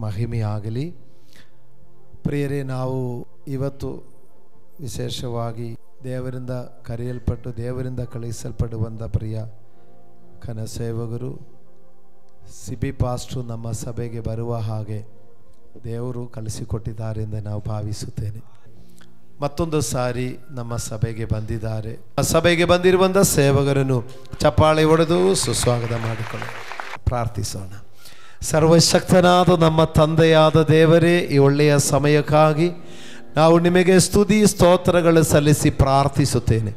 ಮಹಿಮೆಯಾಗಲಿ. ಪ್ರಿಯರೇ, ನಾವು ಇವತ್ತು ವಿಶೇಷವಾಗಿ ದೇವರಿಂದ ಕರೆಯಲ್ಪಟ್ಟು ದೇವರಿಂದ ಕಳುಹಿಸಲ್ಪಡುವಂಥ ಪ್ರಿಯ ಕನಸೇವಕರು ಸಿಬಿ ಪಾಸ್ಟ್ರು ನಮ್ಮ ಸಭೆಗೆ ಬರುವ ಹಾಗೆ ದೇವರು ಕಳಿಸಿಕೊಟ್ಟಿದ್ದಾರೆ ಎಂದು ನಾವು ಭಾವಿಸುತ್ತೇನೆ. ಮತ್ತೊಂದು ಸಾರಿ ನಮ್ಮ ಸಭೆಗೆ ಬಂದಿದ್ದಾರೆ. ಸಭೆಗೆ ಬಂದಿರುವಂಥ ಸೇವಕರನ್ನು ಚಪ್ಪಾಳೆ ಹೊಡೆದು ಸುಸ್ವಾಗತ ಮಾಡಿಕೊಳ್ಳಿ. ಪ್ರಾರ್ಥಿಸೋಣ. ಸರ್ವಶಕ್ತನಾದ ನಮ್ಮ ತಂದೆಯಾದ ದೇವರೇ, ಈ ಒಳ್ಳೆಯ ಸಮಯಕ್ಕಾಗಿ ನಾವು ನಿಮಗೆ ಸ್ತುತಿ ಸ್ತೋತ್ರಗಳು ಸಲ್ಲಿಸಿ ಪ್ರಾರ್ಥಿಸುತ್ತೇನೆ.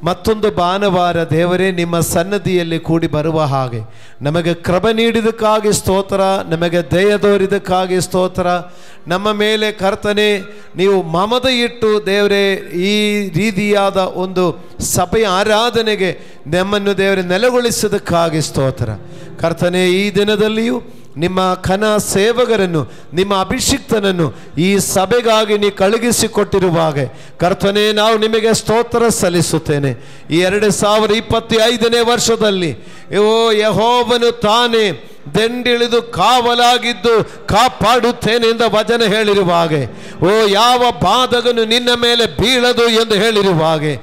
ಮತ್ತೊಂದು ಭಾನುವಾರ ದೇವರೇ ನಿಮ್ಮ ಸನ್ನದಿಯಲ್ಲಿ ಕೂಡಿ ಬರುವ ಹಾಗೆ ನಮಗೆ ಕೃಪೆ ನೀಡಿದಕ್ಕಾಗಿ ಸ್ತೋತ್ರ, ನಮಗೆ ದಯ ತೋರಿದಕ್ಕಾಗಿ ಸ್ತೋತ್ರ. ನಮ್ಮ ಮೇಲೆ ಕರ್ತನೆ ನೀವು ಮಮತೆ ಇಟ್ಟು ದೇವರೇ ಈ ರೀತಿಯಾದ ಒಂದು ಸಭೆಯ ಆರಾಧನೆಗೆ ನಮ್ಮನ್ನು ದೇವರೇ ನೆಲೆಗೊಳಿಸೋದಕ್ಕಾಗಿ ಸ್ತೋತ್ರ. ಕರ್ತನೆ, ಈ ದಿನದಲ್ಲಿಯೂ ನಿಮ್ಮ ಕನ ಸೇವಕರನ್ನು, ನಿಮ್ಮ ಅಭಿಷಿಕ್ತನನ್ನು ಈ ಸಭೆಗಾಗಿ ನೀ ಕಳುಹಿಸಿಕೊಟ್ಟಿರುವಾಗ ಕರ್ತನೆ ನಾವು ನಿಮಗೆ ಸ್ತೋತ್ರ ಸಲ್ಲಿಸುತ್ತೇನೆ. ಈ 2025ನೇ ವರ್ಷದಲ್ಲಿ ಯೆಹೋವನು ತಾನೇ ದಂಡಿಳಿದು ಕಾವಲಾಗಿದ್ದು ಕಾಪಾಡುತ್ತೇನೆ ಎಂದು ವಚನ ಹೇಳಿರುವ ಹಾಗೆ, ಯಾವ ಬಾಧಕನು ನಿನ್ನ ಮೇಲೆ ಬೀಳದು ಎಂದು ಹೇಳಿರುವ ಹಾಗೆ,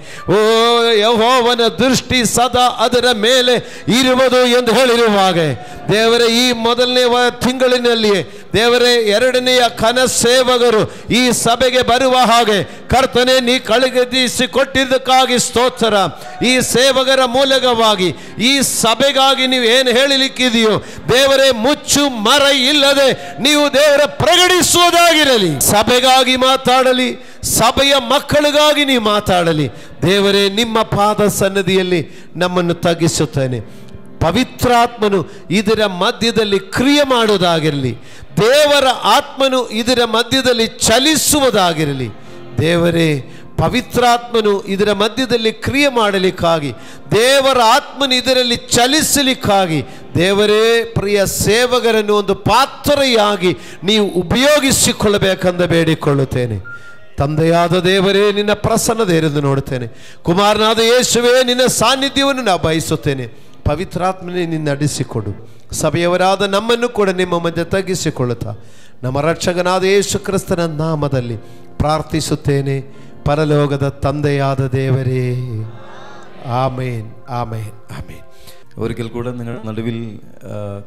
ಯೆಹೋವನ ದೃಷ್ಟಿ ಸದಾ ಅದರ ಮೇಲೆ ಇರುವುದು ಎಂದು ಹೇಳಿರುವ ಹಾಗೆ ದೇವರೇ, ಈ ಮೊದಲನೇ ತಿಂಗಳಿನಲ್ಲಿಯೇ ದೇವರೇ 2ನೆಯ ಕನಸೇವಕರು ಈ ಸಭೆಗೆ ಬರುವ ಹಾಗೆ ಕರ್ತನೆ ನೀ ಕಳುಹಿಸಿಕೊಟ್ಟಿದ್ದಕ್ಕಾಗಿ ಸ್ತೋತ್ರ. ಈ ಸೇವಕರ ಮೂಲಕವಾಗಿ ಈ ಸಭೆಗಾಗಿ ನೀವು ಏನು ಹೇಳಲಿಕ್ಕಿದೆಯೋ ದೇವರೇ, ಮುಚ್ಚು ಮರ ಇಲ್ಲದೆ ನೀವು ದೇವರ ಪ್ರಕಟಿಸುವುದಾಗಿರಲಿ. ಸಭೆಗಾಗಿ ಮಾತಾಡಲಿ, ಸಭೆಯ ಮಕ್ಕಳಿಗಾಗಿ ನೀವು ಮಾತಾಡಲಿ. ದೇವರೇ, ನಿಮ್ಮ ಪಾದ ಸನ್ನದಿಯಲ್ಲಿ ನಮ್ಮನ್ನು ತಗ್ಗಿಸುತ್ತೇನೆ. ಪವಿತ್ರಾತ್ಮನು ಇದರ ಮಧ್ಯದಲ್ಲಿ ಕ್ರಿಯೆ ಮಾಡುವುದಾಗಿರಲಿ. ದೇವರ ಆತ್ಮನು ಇದರ ಮಧ್ಯದಲ್ಲಿ ಚಲಿಸುವುದಾಗಿರಲಿ. ದೇವರೇ, ಪವಿತ್ರಾತ್ಮನು ಇದರ ಮಧ್ಯದಲ್ಲಿ ಕ್ರಿಯೆ ಮಾಡಲಿಕ್ಕಾಗಿ, ದೇವರ ಆತ್ಮನು ಇದರಲ್ಲಿ ಚಲಿಸಲಿಕ್ಕಾಗಿ ದೇವರೇ ಪ್ರಿಯ ಸೇವಕರನ್ನು ಒಂದು ಪಾತ್ರೆಯಾಗಿ ನೀವು ಉಪಯೋಗಿಸಿಕೊಳ್ಳಬೇಕೆಂದು ಬೇಡಿಕೊಳ್ಳುತ್ತೇನೆ. ತಂದೆಯಾದ ದೇವರೇ, ನಿನ್ನ ಪ್ರಸನ್ನತೆಯನ್ನು ನೋಡುತ್ತೇನೆ. ಕುಮಾರನಾದ ಯೇಸುವೇ, ನಿನ್ನ ಸಾನ್ನಿಧ್ಯವನ್ನು ನಾವು ಬಯಸುತ್ತೇನೆ. ಪವಿತ್ರಾತ್ಮನೇ ನಿನ್ನ ನಡೆಸಿಕೊಡು. ಸಭೆಯವರಾದ ನಮ್ಮನ್ನು ಕೂಡ ನಿಮ್ಮ ಮಧ್ಯೆ ತಗ್ಗಿಸಿಕೊಳ್ಳುತ್ತಾ ನಮ್ಮ ರಕ್ಷಕನಾದ ಯೇಸು ಕ್ರಿಸ್ತನ ನಾಮದಲ್ಲಿ ಪ್ರಾರ್ಥಿಸುತ್ತೇನೆ, പരലോകത തന്തയാದ ദേവരേ. ആമേൻ, ആമേൻ, ആമേൻ. ഒരിക്കൽ കൂടെ നിങ്ങൾ നടുവിൽ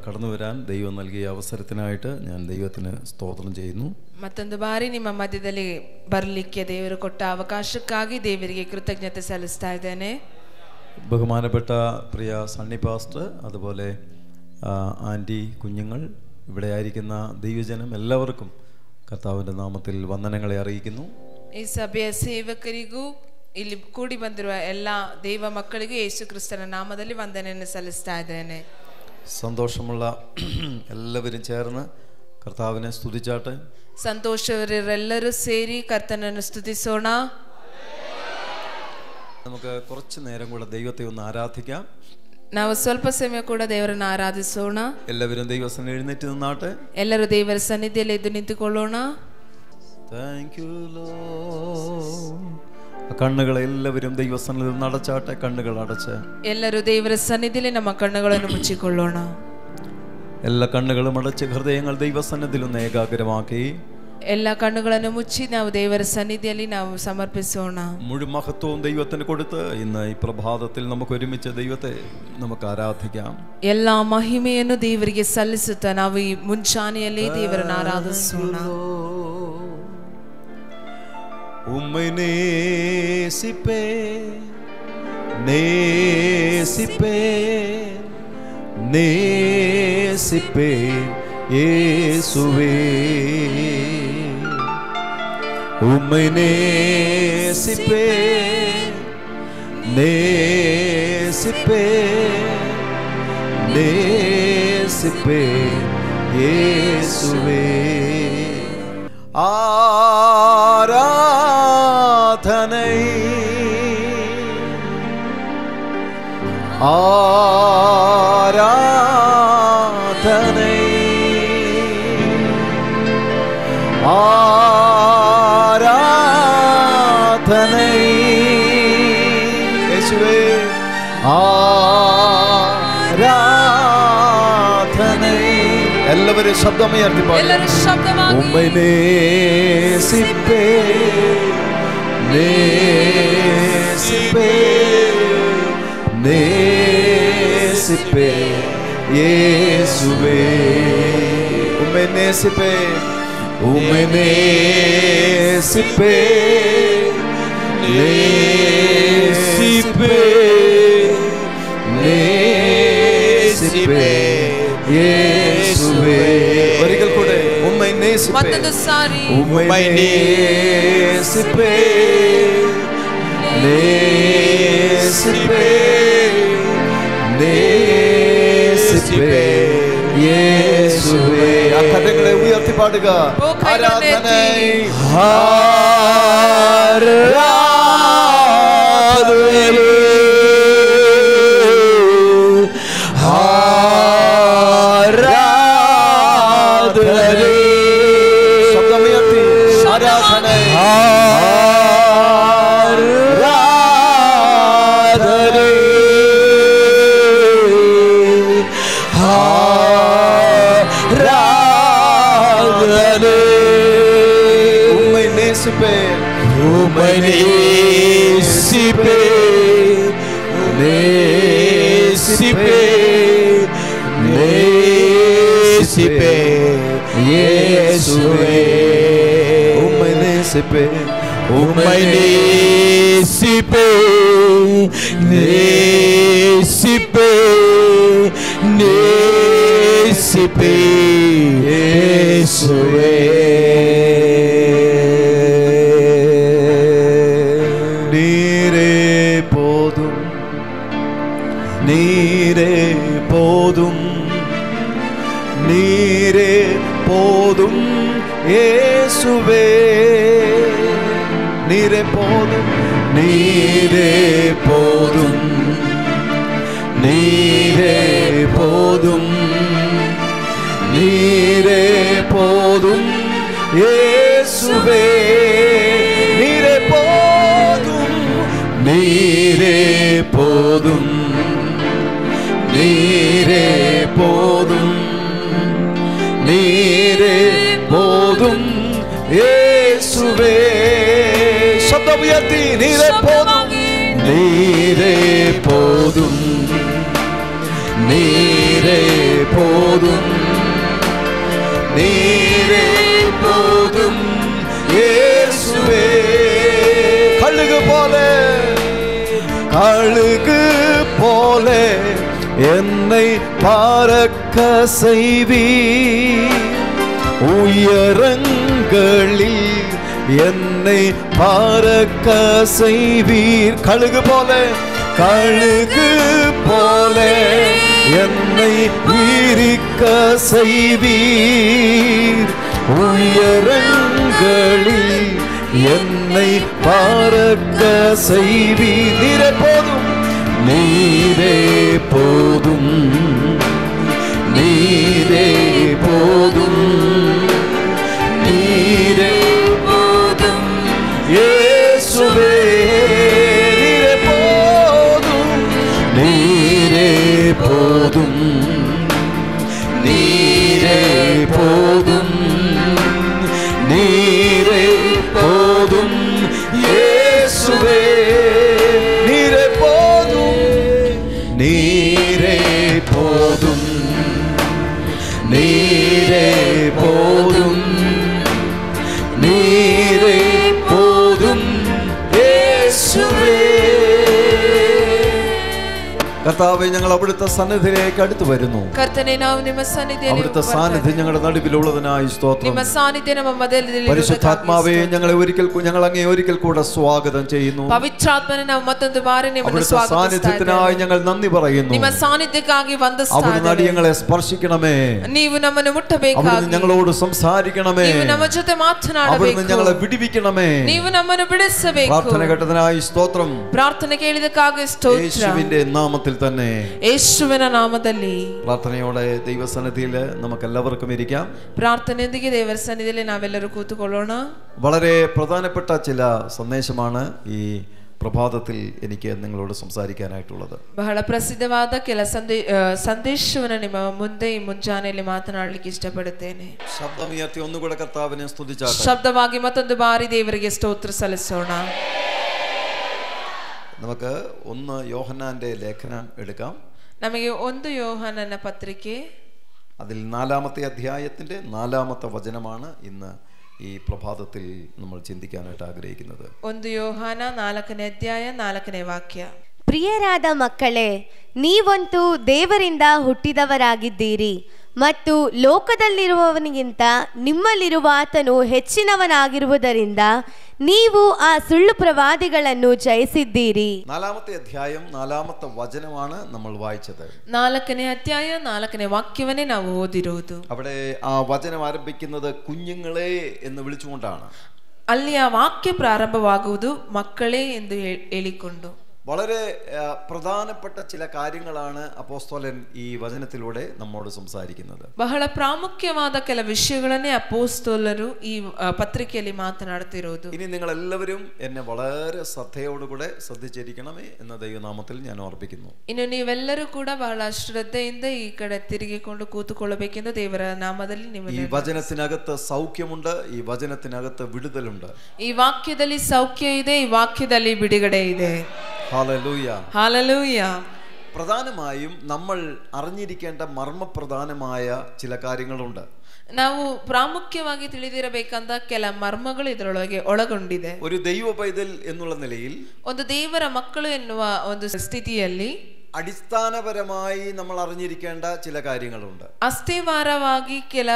കടന്നു വരാൻ ദൈവം നൽകിയ അവസരത്തിനായിട്ട് ഞാൻ ദൈവത്തിന് സ്തോത്രം ചെയ്യുന്നു. ಮತ್ತೊಂದು ಬಾರಿ ನಿಮ್ಮ ಮಧ್ಯದಲ್ಲಿ ಬರಲಿಕ್ಕೆ ದೇವರು ಕೊಟ್ಟ ಅವಕಾಶಕ್ಕಾಗಿ ದೇವರಿಗೆ ಕೃತಜ್ಞತೆ ಸಲ್ಲಿಸ್ತಾ ಇದ್ದೇನೆ. ബഹുമാനപ്പെട്ട പ്രിയ സണ്ണി പാസ്റ്റർ, അതുപോലെ ആൻറ്റി, കുഞ്ഞുങ്ങൾ, ഇവിടെ ആയിരിക്കുന്ന ദൈവജനം എല്ലാവർക്കും കർത്താവിൻ്റെ നാമത്തിൽ വന്ദനങ്ങളെ അറിയിക്കുന്നു. ಈ ಸಭೆಯ ಸೇವಕರಿಗೂ ಇಲ್ಲಿ ಕೂಡಿ ಬಂದಿರುವ ಎಲ್ಲ ದೈವ ಮಕ್ಕಳಿಗೂ ಯೇಸು ಕ್ರಿಸ್ತನ ನಾಮದಲ್ಲಿ ವಂದನೆಯನ್ನು ಸಲ್ಲಿಸ್ತಾ ಇದ್ದೇನೆ. സന്തോഷമുള്ള എല്ലാവരും ചേർന്ന് കർത്താവിനെ സ്തുതിച്ചാട്ടെ. ಸಂತೋಷವರೆಲ್ಲರೂ ಸೇರಿ ಕರ್ತನನ್ನು ಸ್ತುತಿಸೋಣ. നമുക്ക് കുറച്ച് നേരം കൂടെ ദൈവത്തെ ഒന്ന് ആരാധിക്കാം. ನಾವು ಸ್ವಲ್ಪ ಸಮಯ ಕೂಡ ದೇವರನ್ನು ಆರಾಧಿಸೋಣ. എല്ലാവരും ദൈവസന്നിധിയിൽ എഴുന്നേറ്റ് നിന്നാട്ടെ. ಎಲ್ಲರೂ ದೇವರ ಸನ್ನಿಧಿಯಲ್ಲಿ ಎದ್ದು ನಿಂತುಕೊಳ್ಳೋಣ. Thank you Lord. കണ്ണുകൾ എല്ലാവരും ദൈവസന്നിധിയിൽ അടച്ചാട്ടെ. കണ്ണുകൾ അടച്ച് ಎಲ್ಲರೂ ದೇವರ ಸನ್ನಿಧಿಯಲ್ಲಿ ನಮ್ಮ ಕಣ್ಣುಗಳನ್ನು ಮುಚ್ಚಿಕೊಳ್ಳೋಣ. എല്ലാ കണ്ണുകളും അടച്ച് ഹൃദയങ്ങൾ ദൈവസന്നിധിയിൽ ഒന്ന് ഏകാഗ്രമാക്കി ಎಲ್ಲ ಕಣ್ಣುಗಳನ್ನು ಮುಚ್ಚಿ ನಾವು ದೇವರ ಸನ್ನಿಧಿಯಲ್ಲಿ ನಾವು ಸಮರ್ಪಿಸೋಣ. മുഴു മഹത്വവും ദൈവത്തിന് കൊടുത്ത് ഇന്ന് ഈ പ്രഭാതത്തിൽ നമുക്ക് ഒരുമിച്ച് ദൈവത്തെ നമുക്ക് ആരാധിക്കാം. ಎಲ್ಲ ಮಹಿಮೆಯನ್ನು ದೇವರಿಗೆ ಸಲ್ಲಿಸುತ್ತಾ ನಾವು ಈ ಮುಂಚಾನೆಯಲ್ಲಿ ದೇವರನ್ನು ಆರಾಧಿಸೋಣ. ഉമ്മൈ നേസിപ്പേ നേസിപ്പേ നേസിപ്പേ യേശുവേ, ഉമ്മൈ നേസിപ്പേ നേസിപ്പേ നേസിപ്പേ യേശുവേ. ആരാധനൈ ആരാധനൈ ആരാധനൈ യേശുവേ, ആരാധനൈ. എല്ലാവരും ശബ്ദമുയർത്തി പാടുക. ಎಲ್ಲರೂ ಶಬ್ದವಾಗಿ ഉമ്മൈ നേസിപ്പേ നേസിപ്പേ നേസിപ്പേ യേശുവേ. ഉമ്മൈ നേസിപ്പേ ഉമ്മൈ നേസിപ്പേ നേസിപ്പേ നേസിപ്പേ യേശുവേ. ഒരിക്കൽ കൂടെ ഉമ്മൈ നേസിപ്പേ ಮತ್ತೊಂದು ಸಾರಿ ഉമ്മൈ നേസിപ്പേ നേസിപ്പേ നേസിപ്പേ യേശുവേ. ആ കരങ്ങളെ ഉയർത്തി പാടുക. ആരാധന ശബ്ദമുയർത്തി ആരാധന ഉമ്മൈ നേസിപ്പേ ഉമ്മൈ നേസിപ്പേ നേസിപ്പേ നേസിപ്പേ യേശുവേ. ഉമ്മൈ നേസിപ്പേ ഉമ്മൈ നേസിപ്പേ നേസിപ്പേ നേസിപ്പേ യേശുവേ. നീരേ പോതും നീരേ പോതും നീരേ പോതും യേശുവേ. നീരേ പോതും നീരേ പോതും നീരേ പോതും നീരേ പോതും യേശുവേ. നീരേ പോതും നീരേ പോതും നീരേ പോതും നീരേ പോതും യേശുവേ. ശബ്ദമുയർത്തി നീരേ പോതും നീരേ പോതും നീരേ പോതും നീരേ പോതും യേശുവേ. കഴുക് പോലെ கழுகு போல என்னை பறக்க செய்வீர், உயரங்களில் என்னை பறக்க செய்வீர். கழுகு போல என்னை விரிக்க செய்வீர், உயரங்களில் என்னை பறக்க செய்வீர். நீரே போதும், நீரே போதும், நீரே போதும், இயேசுவே நீரே போதும், நீரே போதும், நீரே போதும், நீரே போதும், இயேசுவே நீரே போதும், நீரே போதும், நீரே போதும், நீரே போதும், യേശുവേ. കർത്താവേ, ഞങ്ങൾ അവിടുത്തെ സന്നിധിയിലേക്ക് അടുത്തു വരുന്നു. അവിടുത്തെ സാന്നിധ്യം ഞങ്ങളുടെ നടുവിലുള്ളതിനായി സ്തോത്രം. പരിശുദ്ധാത്മാവേ, ഞങ്ങൾ അങ്ങേ ഒരിക്കൽ കൂടെ സ്വാഗതം ചെയ്യുന്നു. അവിടുത്തെ സാന്നിധ്യത്തിനായി ഞങ്ങൾ നന്ദി പറയുന്നു. അവിടുന്ന് അടിയങ്ങളെ സ്പർശിക്കണമേ, അവിടുന്ന് ഞങ്ങളോട് സംസാരിക്കണമേ, അവിടുന്ന് ഞങ്ങളെ വിടുവിക്കണമേ. പ്രാർത്ഥന കേട്ടതിനായി സ്തോത്രം. യേശുവിന്റെ നാമത്തിൽ തന്നെ, യേശുവിನ ನಾಮದಲ್ಲಿ പ്രാർത്ഥനയോടെ ദൈവസന്നിധിയിൽ നമുക്ക് എല്ലാവർക്കും ഇരിക്കാം. ಪ್ರಾರ್ಥನೆಯೊಂದಿಗೆ ದೇವರ ಸನ್ನಿಧಿಯಲ್ಲಿ ನಾವೆಲ್ಲರೂ ಕೂತುಕೊಳ್ಳೋಣ. വളരെ പ്രധാനപ്പെട്ട ചില സന്ദേശമാണ് ഈ പ്രഭാതത്തിൽ എനിക്ക് നിങ്ങളോട് സംസാരിക്കാനായിട്ടുള്ളത്. ಬಹಳ ಪ್ರಸಿದ್ಧವಾದ ಕೆಲ ಸಂದೇಶವನ್ನು ನಿಮ್ಮ ಮುಂದೆ ಈ ಮುಂಜಾನೆಯಲ್ಲಿ ಮಾತನಾಡಲಿಕ್ಕೆ ಇಷ್ಟಪಡುತ್ತೇನೆ. ശബ്ദമുയർത്തി ഒന്നുകൂടെ കർത്താവിനെ സ്തുതിച്ചാട്ടെ. ಶಬ್ದವಾಗಿ ಮತ್ತೊಂದು ಬಾರಿ ದೇವರಿಗೆ ಸ್ತೋತ್ರ ಸಲ್ಲಿಸೋಣ. നമുക്ക് 1 യോഹന്നാന്റെ ലേഖനം എടുക്കാം. ನಮಗೆ 1 ಯೋಹಾನನ ಪತ್ರಿಕೆ, അതിൽ 4-ാമത്തെ അധ്യായത്തിന്റെ 4-ാമത്തെ വചനമാണ് ഇന്ന് ഈ പ്രഭാതത്തിൽ നമ്മൾ ചിന്തിക്കാനായിട്ട് ആഗ്രഹിക്കുന്നത്. 1 ಯೋಹಾನ 4ನೇ ಅಧ್ಯಾಯ 4ನೇ ವಾಕ್ಯ. ಪ್ರಿಯರಾದ ಮಕ್ಕಳೇ, ನೀವಂತೂ ದೇವರಿಂದ ಹುಟ್ಟಿದವರಾಗಿದ್ದೀರಿ ಮತ್ತು ಲೋಕದಲ್ಲಿರುವವನಿಗಿಂತ ನಿಮ್ಮಲ್ಲಿರುವ ಆತನು ಹೆಚ್ಚಿನವನಾಗಿರುವುದರಿಂದ ನೀವು ಆ ಸುಳ್ಳು ಪ್ರವಾದಿಗಳನ್ನು ಜಯಿಸಿದ್ದೀರಿ. 4-ാമത്തെ അധ്യായം 4-ാമത്തെ വചനമാണ് നമ്മൾ വായിച്ചത്. 4ನೇ ಅಧ್ಯಾಯ 4ನೇ ವಾಕ್ಯವನ್ನೇ ನಾವು ಓದಿರೋದು. അവിടെ ആ വചനം ആരംഭിക്കുന്നത് കുഞ്ഞുങ്ങളെ എന്ന് വിളിച്ചുകൊണ്ടാണ്. ಅಲ್ಲಿ ಆ ವಾಕ್ಯ ಪ್ರಾರಂಭವಾಗುವುದು ಮಕ್ಕಳೇ ಎಂದು ಹೇಳಿಕೊಂಡು. വളരെ പ്രധാനപ്പെട്ട ചില കാര്യങ്ങളാണ് അപ്പോസ്തലൻ ഈ വചനത്തിലൂടെ നമ്മോട് സംസാരിക്കുന്നത്. ಬಹಳ ಪ್ರಾಮುಖ್ಯವಾದ ಕೆಲ ವಿಷಯಗಳನ್ನೇ ಅಪೊಸ್ತಲರು ಈ ಪತ್ರಿಕೆಯಲ್ಲಿ ಮಾತನಾಡುತ್ತಿರುವುದು. ഇനി നിങ്ങൾ എല്ലാവരും എന്നെ വളരെ ശ്രദ്ധയോടുകൂടെ ശ്രദ്ധിച്ചിരിക്കണമേ എന്ന ദൈവനാമത്തിൽ ഞാൻ ഓർപ്പിക്കുന്നു. ಇನ್ನು ನೀವೆಲ್ಲರೂ ಕೂಡ ಬಹಳ ಶ್ರದ್ಧೆಯಿಂದ ಈ ಕಡೆ ತಿರುಗಿಕೊಂಡು ಕೂತುಕೊಳ್ಳಬೇಕೆಂದು ದೇವರ ನಾಮದಲ್ಲಿ ഈ വചനത്തിനകത്ത് സൗഖ്യമുണ്ട്, ഈ വചനത്തിനകത്ത് വിടുതലുണ്ട്. ಈ ವಾಕ್ಯದಲ್ಲಿ ಸೌಖ್ಯ ಇದೆ, ಈ ವಾಕ್ಯದಲ್ಲಿ ಬಿಡುಗಡೆ ಇದೆ. Hallelujah, hallelujah. പ്രധാനമായും നമ്മൾ അറിഞ്ഞിരിക്കേണ്ട മർമ്മപ്രധാനമായ ചില കാര്യങ്ങളുണ്ട്. ನಾವು ಪ್ರಾಮುಖ್ಯವಾಗಿ ತಿಳಿದಿರಬೇಕಂತ ಕೆಲ ಮರ್ಮಗಳು ಇದರೊಳಗೆ ಒಳಗೊಂಡಿದೆ. ഒരു ദൈവ പൈതൽ എന്നുള്ള നിലയിൽ, ಒಂದು ದೇವರ ಮಕ್ಕಳು ಎನ್ನುವ ಒಂದು ಸ್ಥಿತಿಯಲ್ಲಿ അടിസ്ഥാനപരമായി നമ്മൾ അറിഞ്ഞിരിക്കേണ്ട ചില കാര്യങ്ങളുണ്ട്. ಅಸ್ಥಿವಾರವಾಗಿ ಕೆಲ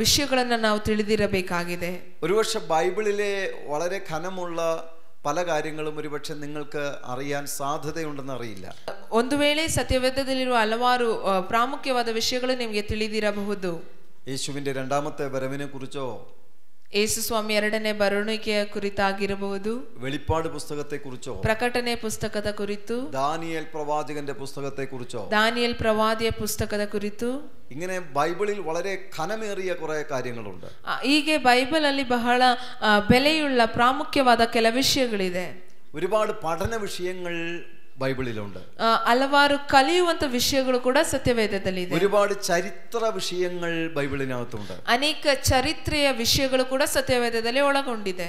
ವಿಷಯಗಳನ್ನು ನಾವು ತಿಳಿದಿರಬೇಕಾಗಿದೆ. ഒരുപക്ഷെ ബൈബിളിലെ വളരെ ഘനമുള്ള പല കാര്യങ്ങളും ഒരുപക്ഷെ നിങ്ങൾക്ക് അറിയാൻ സാധ്യതയുണ്ടെന്ന് അറിയില്ല. ಒಂದು ವೇಳೆ ಸತ್ಯವೇದದಲ್ಲಿರುವ ಹಲವಾರು ಪ್ರಾಮುಖ್ಯವಾದ ವಿಷಯಗಳು ನಿಮಗೆ ತಿಳಿದಿರಬಹುದು. യേശുവിന്റെ 2-ാമത്തെ വരവിനെ കുറിച്ചോ, ಯೇಸು ಸ್ವಾಮಿ 2ನೇ ಬರುವಿಕೆಯ ಕುರಿತಾಗಿರಬಹುದು, വെളിപ്പാട് പുസ്തകത്തെ കുറിച്ചോ, ಪ್ರಕಟಣೆ ಪುಸ್ತಕದ ಕುರಿತು, ദാനിയേൽ പ്രവാചകന്റെ പുസ്തകത്തെ കുറിച്ചോ, ದಾನಿಯೇಲ್ ಪ್ರವಾದಿಯ ಪುಸ್ತಕದ ಕುರಿತು, ഇങ്ങനെ ബൈബിളിൽ വളരെ ഘനമേറിയ കുറെ കാര്യങ്ങളുണ്ട്. ಹೀಗೆ ಬೈಬಲ್ ಅಲ್ಲಿ ಬಹಳ ಬೆಲೆಯುಳ್ಳ ಪ್ರಾಮುಖ್ಯವಾದ ಕೆಲ ವಿಷಯಗಳಿದೆ. ഒരുപാട് പഠന വിഷയങ്ങൾ ബൈബിളിലുണ്ട്. ಹಲವಾರು ಕಲಿಯುವಂತ ವಿಷಯಗಳು ಕೂಡ ಸತ್ಯವೇದದಲ್ಲಿ ಇದೆ. ഒരുപാട് ചരിത്ര വിഷയങ്ങൾ ബൈബിളിനകത്തുണ്ട്. ಅನೇಕ ಚರಿತ್ರೆಯ ವಿಷಯಗಳು ಕೂಡ ಸತ್ಯವೇದದಲ್ಲಿ ಒಳಗೊಂಡಿದೆ.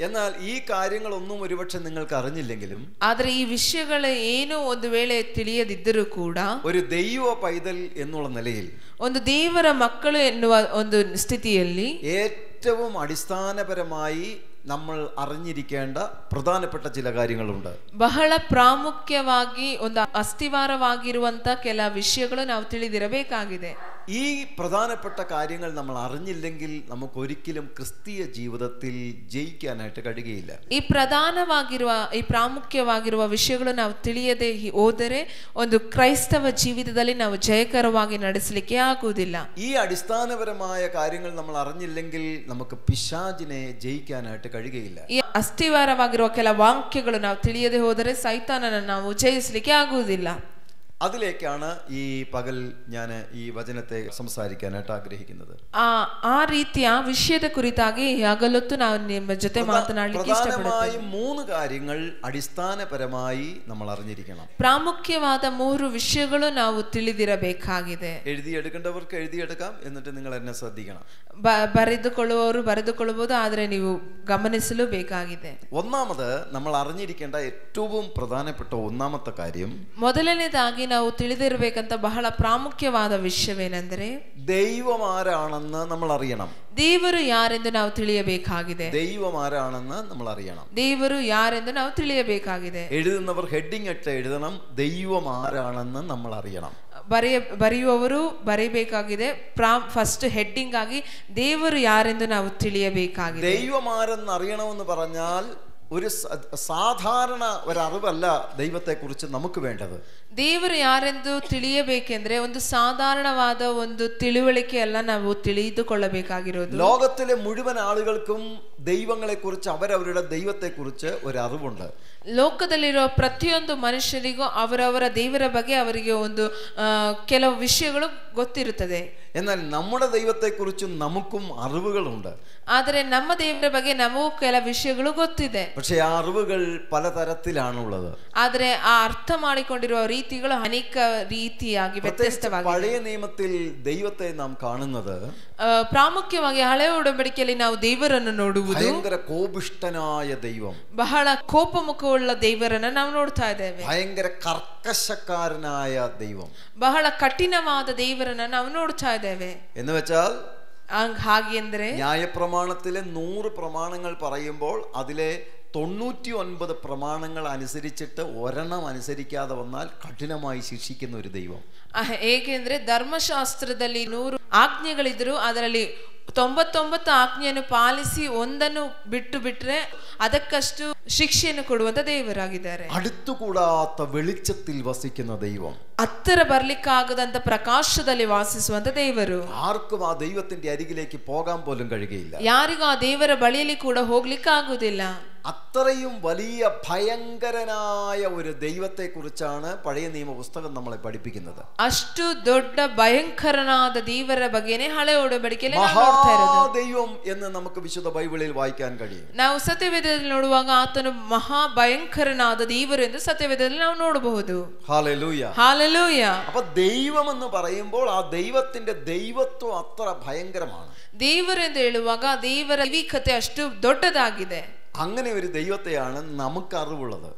എന്നാൽ ഈ കാര്യങ്ങളൊന്നും ഒരുപക്ഷെ നിങ്ങൾക്ക് അറിഞ്ഞില്ലെങ്കിലും, ಆದ್ರೆ ಈ ವಿಷಯಗಳು ಏನು ಒಂದು ವೇಳೆ ತಿಳಿಯದಿದ್ದರೂ ಕೂಡ, ഒരു ദൈവ പൈതൽ എന്നുള്ള നിലയിൽ, ಒಂದು ದೇವರ ಮಕ್ಕಳು ಎನ್ನುವ ಒಂದು ಸ್ಥಿತಿಯಲ್ಲಿ ഏറ്റവും അടിസ്ഥാനപരമായി നമ്മൾ അറിഞ്ഞിരിക്കേണ്ട പ്രധാനപ്പെട്ട ചില കാര്യങ്ങളുണ്ട്. ಬಹಳ ಪ್ರಾಮುಖ್ಯವಾಗಿ ಒಂದು ಅಸ್ಥಿವಾರವಾಗಿರುವಂತ ಕೆಲ ವಿಷಯಗಳು ನಾವು ತಿಳಿದಿರಬೇಕಾಗಿದೆ. ഈ പ്രധാനപ്പെട്ട കാര്യങ്ങൾ നമ്മൾ അറിഞ്ഞില്ലെങ്കിൽ നമുക്ക് ഒരിക്കലും ക്രിസ്തീയ ജീവിതത്തിൽ ജയിക്കാനായിട്ട് കഴിയുകയില്ല. ಈ ಪ್ರಧಾನವಾಗಿರುವ ಈ ಪ್ರಾಮುಖ್ಯವಾಗಿರುವ ವಿಷಯಗಳು ನಾವು ತಿಳಿಯದೆ ಹೋದರೆ ಒಂದು ಕ್ರೈಸ್ತವ ಜೀವಿತದಲ್ಲಿ ನಾವು ಜಯಕರವಾಗಿ ನಡೆಸಲಿಕ್ಕೆ ಆಗುವುದಿಲ್ಲ. ഈ അടിസ്ഥാനപരമായ കാര്യങ്ങൾ നമ്മൾ അറിഞ്ഞില്ലെങ്കിൽ നമുക്ക് പിശാചിനെ ജയിക്കാനായിട്ട് കഴിയുകയില്ല. ಈ ಅಸ್ಥಿವಾರವಾಗಿರುವ ಕೆಲ ವಾಕ್ಯಗಳು ನಾವು ತಿಳಿಯದೆ ಹೋದರೆ ಸೈತಾನನನ್ನು ನಾವು ಜಯಿಸಲಿಕ್ಕೆ ಆಗುವುದಿಲ್ಲ. അതിലേക്കാണ് ഈ പകൽ ഞാൻ ഈ വചനത്തെ സംസാരിക്കാനായിട്ട് ആഗ്രഹിക്കുന്നത്. ಆ ರೀತಿಯ ವಿಷಯದ ಕುರಿತಾಗಿ ಹಗಲೊತ್ತು ನಾವು ನಿಮ್ಮ ಜೊತೆ ಮಾತನಾಡಲಿಕ್ಕೆ ಇಷ್ಟಪಡುತ್ತೇನೆ. 3 കാര്യങ്ങൾ അടിസ്ഥാനപരമായി നമ്മൾ അറിഞ്ഞിരിക്കണം. ಪ್ರಾಮುಖ್ಯವಾದ 3 ವಿಷಯಗಳು ನಾವು ತಿಳಿದಿರಬೇಕಾಗಿದೆ. എഴുതിയെടുക്കേണ്ടവർക്ക് എഴുതിയെടുക്കാം, എന്നിട്ട് നിങ്ങൾ എന്നെ ശ്രദ്ധിക്കണം. ಬರೆದುಕೊಳ್ಳುವವರು ಬರೆದುಕೊಳ್ಳಬಹುದು, ಆದರೆ ನೀವು ಗಮನಿಸಲು ಬೇಕಾಗಿದೆ. ഒന്നാമത് നമ്മൾ അറിഞ്ഞിരിക്കേണ്ട ഏറ്റവും പ്രധാനപ്പെട്ട ഒന്നാമത്തെ കാര്യം, ಮೊದಲನೇದಾಗಿ ನಾವು ತಿಳಿದಿರಬೇಕಂತ ಬಹಳ ಪ್ರಾಮುಖ್ಯವಾದ ವಿಷಯವೇನೆಂದರೆ, ദൈവം ആരാണെന്ന് നമ്മൾ അറിയണം. ದೇವರು ಯಾರೆಂದು ನಾವು ತಿಳಿಯಬೇಕಾಗಿದೆ. ദൈവം ആരാണെന്ന് നമ്മൾ അറിയണം. ದೇವರು ಯಾರೆಂದು ನಾವು ತಿಳಿಯಬೇಕಾಗಿದೆ. എഴുതുന്നവർ ഹെഡിങ് ഇട്ട് എഴുതണം, ദൈവം ആരാണെന്ന് നമ്മൾ അറിയണം. ಬರೆಯುವವರು ಬರೆಯಬೇಕಾಗಿದೆ. ഫസ്റ്റ് ಹೆಡ್ಡಿಂಗ್ ಆಗಿ ದೇವರು ಯಾರೆಂದು ನಾವು ತಿಳಿಯಬೇಕಾಗಿದೆ. ദൈവം ആരെന്ന് അറിയണമെന്ന് പറഞ്ഞാൽ ഒരു സാധാരണ ഒരറിവല്ല ദൈവത്തെക്കുറിച്ച് നമുക്ക് വേണ്ടത്. ದೇವರು ಯಾರೆಂದು ತಿಳಿಯಬೇಕೆಂದ್ರೆ ಒಂದು സാധാരണವಾದ ಒಂದು ತಿಳುವಳಿಕೆ ಅಲ್ಲ ನಾವು ತಿಳಿದುಕೊಳ್ಳಬೇಕಾಗಿರೋದು. ലോകത്തിലെ മുഴുവൻ ആളുകൾക്കും ദൈവങ്ങളെ കുറിച്ച് അവരവരുടെ ദൈവത്തെ കുറിച്ച് ഒരു അറിവുണ്ട്. ಲೋಕದಲ್ಲಿರುವ ಪ್ರತಿಯೊಂದು ಮನುಷ್ಯರಿಗೂ ಅವರವರ ದೇವರ ಬಗ್ಗೆ ಅವರಿಗೆ ಒಂದು ಕೆಲವು ವಿಷಯಗಳು ಗೊತ್ತಿರುತ್ತದೆ. എന്നാൽ നമ്മുടെ ദൈവത്തെ കുറിച്ചും നമുക്കും അറിവുകളുണ്ട്. ಆದರೆ ನಮ್ಮ ದೇವರ ಬಗ್ಗೆ ನಮಗೂ ಕೆಲ ವಿಷಯಗಳು ಗೊತ್ತಿದೆ. പക്ഷേ ಆ അറിവുകൾ പലതരത്തിലാണുള്ളത്. ಆದರೆ ಆ ಅರ್ಥ ಮಾಡಿಕೊಂಡಿರುವ ರೀತಿಗಳು ಅನೇಕ ರೀತಿಯಾಗಿ ವ್ಯತ್ಯಸ್ತವಾಗಿದೆ. പഴയ നിയമത്തിൽ ദൈവത്തെ നാം കാണുന്നത് ಪ್ರಾಮುಖ್ಯವಾಗಿ ಹಳೆಯ ಒಡಂಬಡಿಕೆಯಲ್ಲಿ ನಾವು ದೇವರನ್ನು ನೋಡುವುದು ഭയങ്കര കോപിഷ്ഠനായ ദൈവം, ಬಹಳ ಕೋಪಮುಖವುಳ್ಳ ದೇವರನ್ನು ನಾವು ನೋಡ್ತಾ ಇದ್ದೇವೆ. ഭയങ്കര കർക്കശക്കാരനായ ദൈവം, ಬಹಳ ಕಠಿಣವಾದ ದೇವರನ್ನು ನಾವು ನೋಡ್ತಾ ಇದ್ದೇವೆ. എന്ന് വെച്ചാൽ ಹಾಗೆ ಅಂದ್ರೆ ന്യായപ്രമാണത്തിലെ 100 പ്രമാണങ്ങൾ പറയുമ്പോൾ അതിലെ 99 പ്രമാണങ്ങൾ അനുസരിച്ചിട്ട് ഒരെണ്ണം അനുസരിക്കാതെ വന്നാൽ കഠിനമായി ശിക്ഷിക്കുന്ന ഒരു ദൈവം. ಹೇಗೆಂದ್ರೆ ಧರ್ಮಶಾಸ್ತ್ರದಲ್ಲಿ 100 ಆಜ್ಞೆಗಳಿದ್ರು ಅದರಲ್ಲಿ 99 ಆಜ್ಞೆಯನ್ನು ಪಾಲಿಸಿ ಒಂದನ್ನು ಬಿಟ್ಟು ಬಿಟ್ರೆ ಅದಕ್ಕಷ್ಟು ಶಿಕ್ಷೆಯನ್ನು ಕೊಡುವಂತ ದೇವರಾಗಿದ್ದಾರೆ. അടുത്തുകൂടാത്ത വെളിച്ചത്തിൽ വസിക്കുന്ന ദൈവം, ಹತ್ತಿರ ಬರ್ಲಿಕ್ಕಾಗದಂತ ಪ್ರಕಾಶದಲ್ಲಿ ವಾಸಿಸುವಂತ ದೇವರು. ആർക്കും ആ ദൈവത്തിന്റെ അരികിലേക്ക് പോകാൻ പോലും കഴിയുകയില്ല. ಯಾರಿಗೂ ಆ ದೇವರ ಬಳಿಯಲ್ಲಿ ಕೂಡ ಹೋಗ್ಲಿಕ್ಕೆ ಆಗುದಿಲ್ಲ. അത്രയും വലിയ ഭയങ്കരനായ ഒരു ദൈവത്തെ കുറിച്ചാണ് പഴയ നിയമ പുസ്തകം നമ്മളെ പഠിപ്പിക്കുന്നത്. ಅಷ್ಟು ದೊಡ್ಡ ಭಯಂಕರನಾದ ದೇವರ ಬಗ್ಗೆನೇ ಹಳೆ ಒಡಂಬಡಿಕೆಯಲ್ಲಿ ദൈവം എന്ന് നമുക്ക് വിശുദ്ധ ബൈബിളിൽ വായിക്കാൻ കഴിയും. ನಾವು ಸತ್ಯವೇದದಲ್ಲಿ ನೋಡುವಾಗ ಆತನು ಮಹಾ ಭಯಂಕರನಾದ ದೇವರು ಎಂದು ಸತ್ಯವೇದದಲ್ಲಿ ನಾವು ನೋಡಬಹುದು. Hallelujah, hallelujah. അപ്പോൾ ദൈവം എന്ന് പറയുമ്പോൾ ആ ദൈവത്തിന്റെ ദൈവത്വം അത്ര ഭയങ്കരമാണ്. ದೇವರು ಎಂದು ಹೇಳುವಾಗ ದೇವರ ದೈವಿಕತೆ ಅಷ್ಟು ದೊಡ್ಡದಾಗಿದೆ. അങ്ങനെ ഒരു ദൈവത്തെയാണ് നമുക്ക് അറിവുള്ളത്.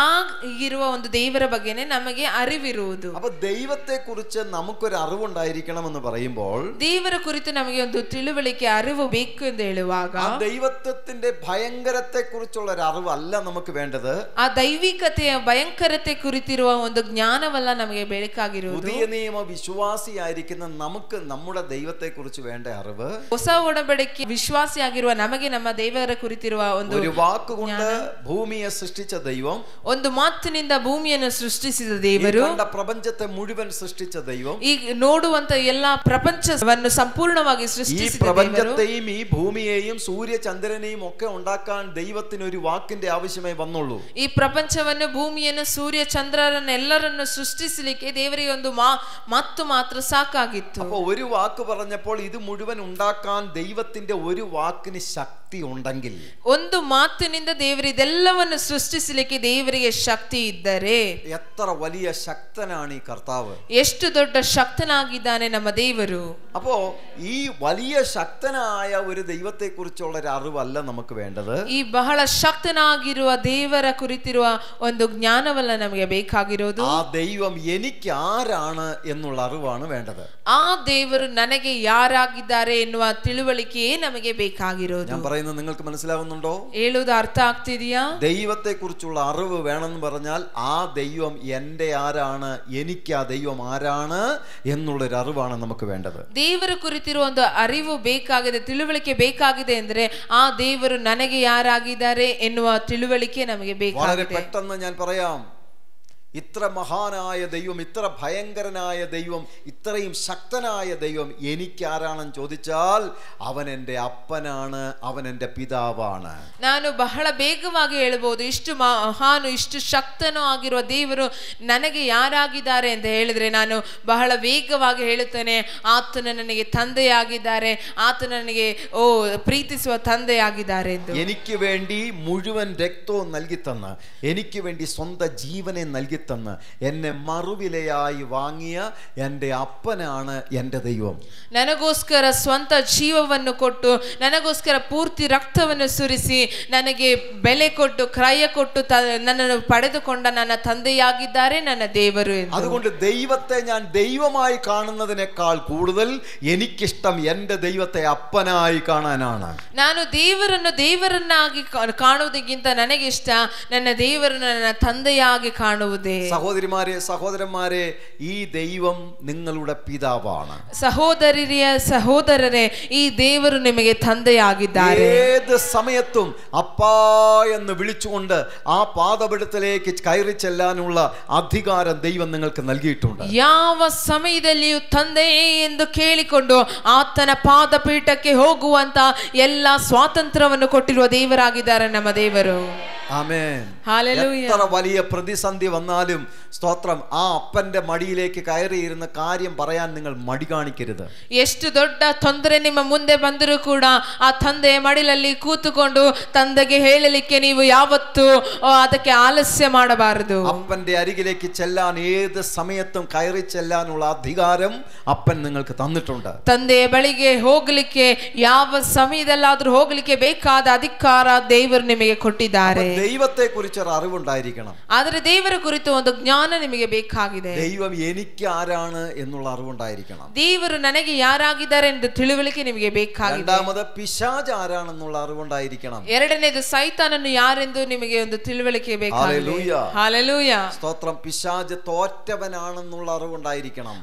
ಆಗಿರುವ ಒಂದು ದೇವರ ಬಗ್ಗೆನೇ ನಮಗೆ ಅರಿವಿರುವುದು. അപ്പോൾ ദൈവത്തെ കുറിച്ച് നമുക്കൊരു അറിവുണ്ടായിരിക്കണം എന്ന് പറയുമ്പോൾ ದೇವರ ಕುರಿತು ನಮಗೆ ಒಂದು ತಿಳುವಳಿಕೆ ಅರಿವು ಬೇಕು ಎಂದು ಹೇಳುವಾಗ ആ ദൈവത്വത്തിന്റെ ഭയങ്കരത്തെ കുറിച്ചുള്ള ഒരു അറിവല്ല നമുക്ക് വേണ്ടത്. ಆ ದೈವಿಕತೆಯ ಭಯಂಕರತೆ ಕುರಿತಿರುವ ಒಂದು ಜ್ಞಾನವಲ್ಲ ನಮಗೆ ಬೇಕಾಗಿರುವುದು. പുതിയ നിയമ വിശ്വാസിയായിരിക്കുന്ന നമുക്ക് നമ്മുടെ ദൈവത്തെ കുറിച്ച് വേണ്ട അറിവ്, ಹೊಸ ಒಡಂಬಡಿಕೆ ವಿಶ್ವಾಸಿಯಾಗಿರುವ ನಮಗೆ ನಮ್ಮ ದೇವರ ಕುರಿತಿರುವ ಒಂದು വാക്കുകൊണ്ട് ഭൂമിയെ സൃഷ്ടിച്ച ദൈവം, ಒಂದು ಮಾತಿನಿಂದ ಭೂಮಿಯನ್ನು ಸೃಷ್ಟಿಸಿದ ದೇವರು, ಪ್ರಪಂಚത്തെ മുഴുവൻ സൃഷ്ടിച്ച ദൈവം, ಈ ನೋಡುವಂತ ಎಲ್ಲಾ ಪ್ರಪಂಚವನ್ನು ಸಂಪೂರ್ಣವಾಗಿ ಸೃಷ್ಟಿಸಿದ ದೇವರು, പ്രപഞ്ചത്തെയും ഈ ഭൂമിയെയും സൂര്യചന്ദ്രനെയും ഒക്കെ ഉണ്ടാക്കാൻ ദൈവത്തിന് ഒരു വാക്കിന്റെ ആവശ്യമേ വന്നുള്ളൂ. ಈ ಪ್ರಪಂಚವನ್ನು ಭೂಮಿಯನ್ನು ಸೂರ್ಯ ಚಂದ್ರರನ್ನು ಎಲ್ಲರನ್ನು ಸೃಷ್ಟಿಸಲಿಕ್ಕೆ ದೇವರಿಗೆ ಒಂದು ಮಾತು ಮಾತ್ರ ಸಾಕಾಗಿತ್ತು. അപ്പോൾ ഒരു വാക്ക് പറഞ്ഞപ്പോൾ ഇത് മുഴുവൻ ഉണ്ടാക്കാൻ ദൈവത്തിന്റെ ഒരു വാക്കിന് ശക്തി ഉണ്ടെങ്കിൽ, ಒಂದು ಮಾತಿನಿಂದ ದೇವರು ಇದೆಲ್ಲವನ್ನು ಸೃಷ್ಟಿಸಲಿಕ್ಕೆ ದೇವರಿಗೆ ಶಕ್ತಿ ಇದ್ದರೆ എത്ര വലിയ ശക്തനാണ് ഈ കർത്താവ്, ಎಷ್ಟು ದೊಡ್ಡ ಶಕ್ತನಾಗಿದ್ದಾನೆ ನಮ್ಮ ದೇವರು. അപ്പോ ഈ വലിയ ശക്തനായ ഒരു ദൈവത്തെ കുറിച്ചുള്ള ഒരു അറിവല്ല നമുക്ക് വേണ്ടത്. ಈ ಬಹಳ ಶಕ್ತನಾಗಿರುವ ದೇವರ ಕುರಿತಿರುವ ಒಂದು ಜ್ಞಾನವಲ್ಲ ನಮಗೆ ಬೇಕಾಗಿರೋದು. ആ ദൈവം എനിക്ക് ആരാണ് എന്നുള്ള അറിവാണ് വേണ്ടത്. ಆ ದೇವರು ನನಗೆ ಯಾರಾಗಿದ್ದಾರೆ ಎನ್ನುವ ತಿಳುವಳಿಕೆಯೇ ನಮಗೆ ಬೇಕಾಗಿರೋದು. ഞാൻ പറയുന്നത് നിങ്ങൾക്ക് മനസ്സിലാവുന്നുണ്ടോ? ಹೇಳುವುದು ಅರ್ಥ ಆಗ್ತಿದೆಯಾ? ദൈവത്തെ കുറിച്ചുള്ള അറിവ് വേണമെന്ന് പറഞ്ഞാൽ ആ ദൈവം എന്റെ ആരാണ്, എനിക്ക് ആ ദൈവം ആരാണ് എന്നുള്ളൊരു അറിവാണ് നമുക്ക് വേണ്ടത്. ದೇವರ ಕುರಿತಿರುವ ಒಂದು ಅರಿವು ಬೇಕಾಗಿದೆ, ತಿಳುವಳಿಕೆ ಬೇಕಾಗಿದೆ ಅಂದ್ರೆ ಆ ದೇವರು ನನಗೆ ಯಾರಾಗಿದ್ದಾರೆ ಎನ್ನುವ ತಿಳುವಳಿಕೆ ನಮಗೆ ಬೇಕಾಗಿದೆ. വളരെ പെട്ടെന്ന് ഞാൻ പറയാം, ഇത്ര മഹാനായ ദൈവം, ഇത്ര ഭയങ്കരനായ ദൈവം, ഇത്രയും ശക്തനായ ദൈവം എനിക്കാരാണെന്ന് ചോദിച്ചാൽ അവൻ എൻ്റെ അപ്പനാണ്, അവൻ എൻ്റെ പിതാവാണ്. ನಾನು ಬಹಳ ಬೇಗವಾಗಿ ಹೇಳಬಹುದು, ಇಷ್ಟು ಮಹಾನು ಇಷ್ಟು ಶಕ್ತನೂ ಆಗಿರುವ ದೇವರು ನನಗೆ ಯಾರಾಗಿದ್ದಾರೆ ಅಂತ ಹೇಳಿದ್ರೆ ನಾನು ಬಹಳ ವೇಗವಾಗಿ ಹೇಳುತ್ತೇನೆ, ಆತನು ನನಗೆ ತಂದೆಯಾಗಿದ್ದಾರೆ, ಆತನು ನನಗೆ ಪ್ರೀತಿಸುವ ತಂದೆಯಾಗಿದ್ದಾರೆ ಎಂದು. എനിക്ക് വേണ്ടി മുഴുവൻ രക്തവും നൽകി തന്ന, എനിക്ക് വേണ്ടി സ്വന്തം ജീവനെ നൽകി തന്ന് എന്നെ മറുവിലയായി വാങ്ങിയ എൻ്റെ അപ്പനാണ് എൻ്റെ ദൈവം. ನನಗೋಸ್ಕರ ಸ್ವಂತ ಜೀವವನ್ನು ಕೊಟ್ಟು ನನಗೋಸ್ಕರ ಪೂರ್ತಿ ರಕ್ತವನ್ನು ಸುರಿಸಿ ನನಗೆ ಬೆಲೆ ಕೊಟ್ಟು ಕ್ರಯ ಕೊಟ್ಟು ನನ್ನನ್ನು ಪಡೆದುಕೊಂಡ ನನ್ನ ತಂದೆಯಾಗಿದ್ದಾರೆ ನನ್ನ ದೇವರು. അതുകൊണ്ട് ദൈവത്തെ ഞാൻ ദൈവമായി കാണുന്നതിനേക്കാൾ കൂടുതൽ എനിക്കിഷ്ടം എൻ്റെ ദൈവത്തെ അപ്പനായി കാണാനാണ്. ನಾನು ದೇವರನ್ನಾಗಿ ಕಾಣುವುದಕ್ಕಿಂತ ನನಗೆ ಇಷ್ಟ ನನ್ನ ದೇವರನ್ನು ನನ್ನ ತಂದೆಯಾಗಿ ಕಾಣುವುದೇ. ಆಗಿದೆ. സഹോദരിമാരെ, സഹോദരന്മാരെ, ഈ ദൈവം നിങ്ങളുടെ പിതാവാണ്. ಸಹೋದರರೇ, ಈ ದೇವರು ನಿಮಗೆ ತಂದೆಯಾಗಿದ್ದಾರೆ. ഏത് സമയത്തും അപ്പാ എന്ന് വിളിച്ചുകൊണ്ട് ആ പാദപീഠത്തിലേക്ക് കയറി ചെല്ലാനുള്ള അധികാരം ദൈവം നിങ്ങൾക്ക് നൽകിയിട്ടുണ്ട്. ಯಾವ ಸಮಯದಲ್ಲಿಯೂ ತಂದೆಯೇ ಎಂದು ಕೇಳಿಕೊಂಡು ಆತನ ಪಾದಪೀಠಕ್ಕೆ ಹೋಗುವಂತ ಎಲ್ಲ ಸ್ವಾತಂತ್ರ್ಯವನ್ನು ಕೊಟ್ಟಿರುವ ದೇವರಾಗಿದ್ದಾರೆ ನಮ್ಮ ದೇವರು. ആമേൻ. ഹല്ലേലൂയ. എത്ര വലിയ പ്രതിസന്ധി വന്നാലും സ്തോത്രം, ആ അപ്പന്റെ മടിയിലേക്ക് കയറിയിരുന്ന കാര്യം പറയാൻ നിങ്ങൾ മടി കാണിക്കരുത്. ಎಷ್ಟು ದೊಡ್ಡ ತೊಂದರೆ ನಿಮ್ಮ ಮುಂದೆ ಬಂದರೂ ಕೂಡ ಆ ತಂದೆಯ ಮಡಿಲಲ್ಲಿ ಕೂತುಕೊಂಡು ತಂದೆಗೆ ಹೇಳಲಿಕ್ಕೆ ನೀವು ಯಾವತ್ತೂ ಅದಕ್ಕೆ ಆಲಸ್ಯ ಮಾಡಬಾರದು. അപ്പന്റെ അരികിലേക്ക് ചെല്ലാൻ ഏത് സമയത്തും കയറി ചെല്ലാനുള്ള അധികാരം അപ്പൻ നിങ്ങൾക്ക് തന്നിട്ടുണ്ട്. ತಂದೆಯ ಬಳಿಗೆ ಹೋಗಲಿಕ್ಕೆ ಯಾವ ಸಮಯದಲ್ಲಾದ್ರೂ ಹೋಗಲಿಕ್ಕೆ ಬೇಕಾದ ಅಧಿಕಾರ ದೇವರು ನಿಮಗೆ ಕೊಟ್ಟಿದ್ದಾರೆ. ദൈവത്തെ കുറിച്ച് ഒരു അറിവുണ്ടായിരിക്കണം. ಆದರೆ ದೇವರ ಕುರಿತು ಒಂದು ಜ್ಞಾನ ನಿಮಗೆ ಬೇಕಾಗಿದೆ. ദൈവം എനിക്ക് ആരാണ് എന്നുള്ള അറിവുണ്ടായിരിക്കണം. ದೇವರು ನನಗೆ ಯಾರಾಗಿದ್ದಾರೆ ಎಂದು ತಿಳುವಳಿಕೆ ನಿಮಗೆ ಬೇಕಾಗಿದೆ. രണ്ടാമത് പിശാച് ആരാണെന്നുള്ള അറിവുണ്ടായിരിക്കണം. ಎರಡನೇದು ಸೈತಾನನು ಯಾರೆಂದು ನಿಮಗೆ ಒಂದು ತಿಳುವಳಿಕೆ ಬೇಕಾಗಿದೆ. ಹಲ್ಲೆಲೂಯ. സ്തോത്രം. പിശാച് തോറ്റവനാണെന്നുള്ള അറിവുണ്ടായിരിക്കണം.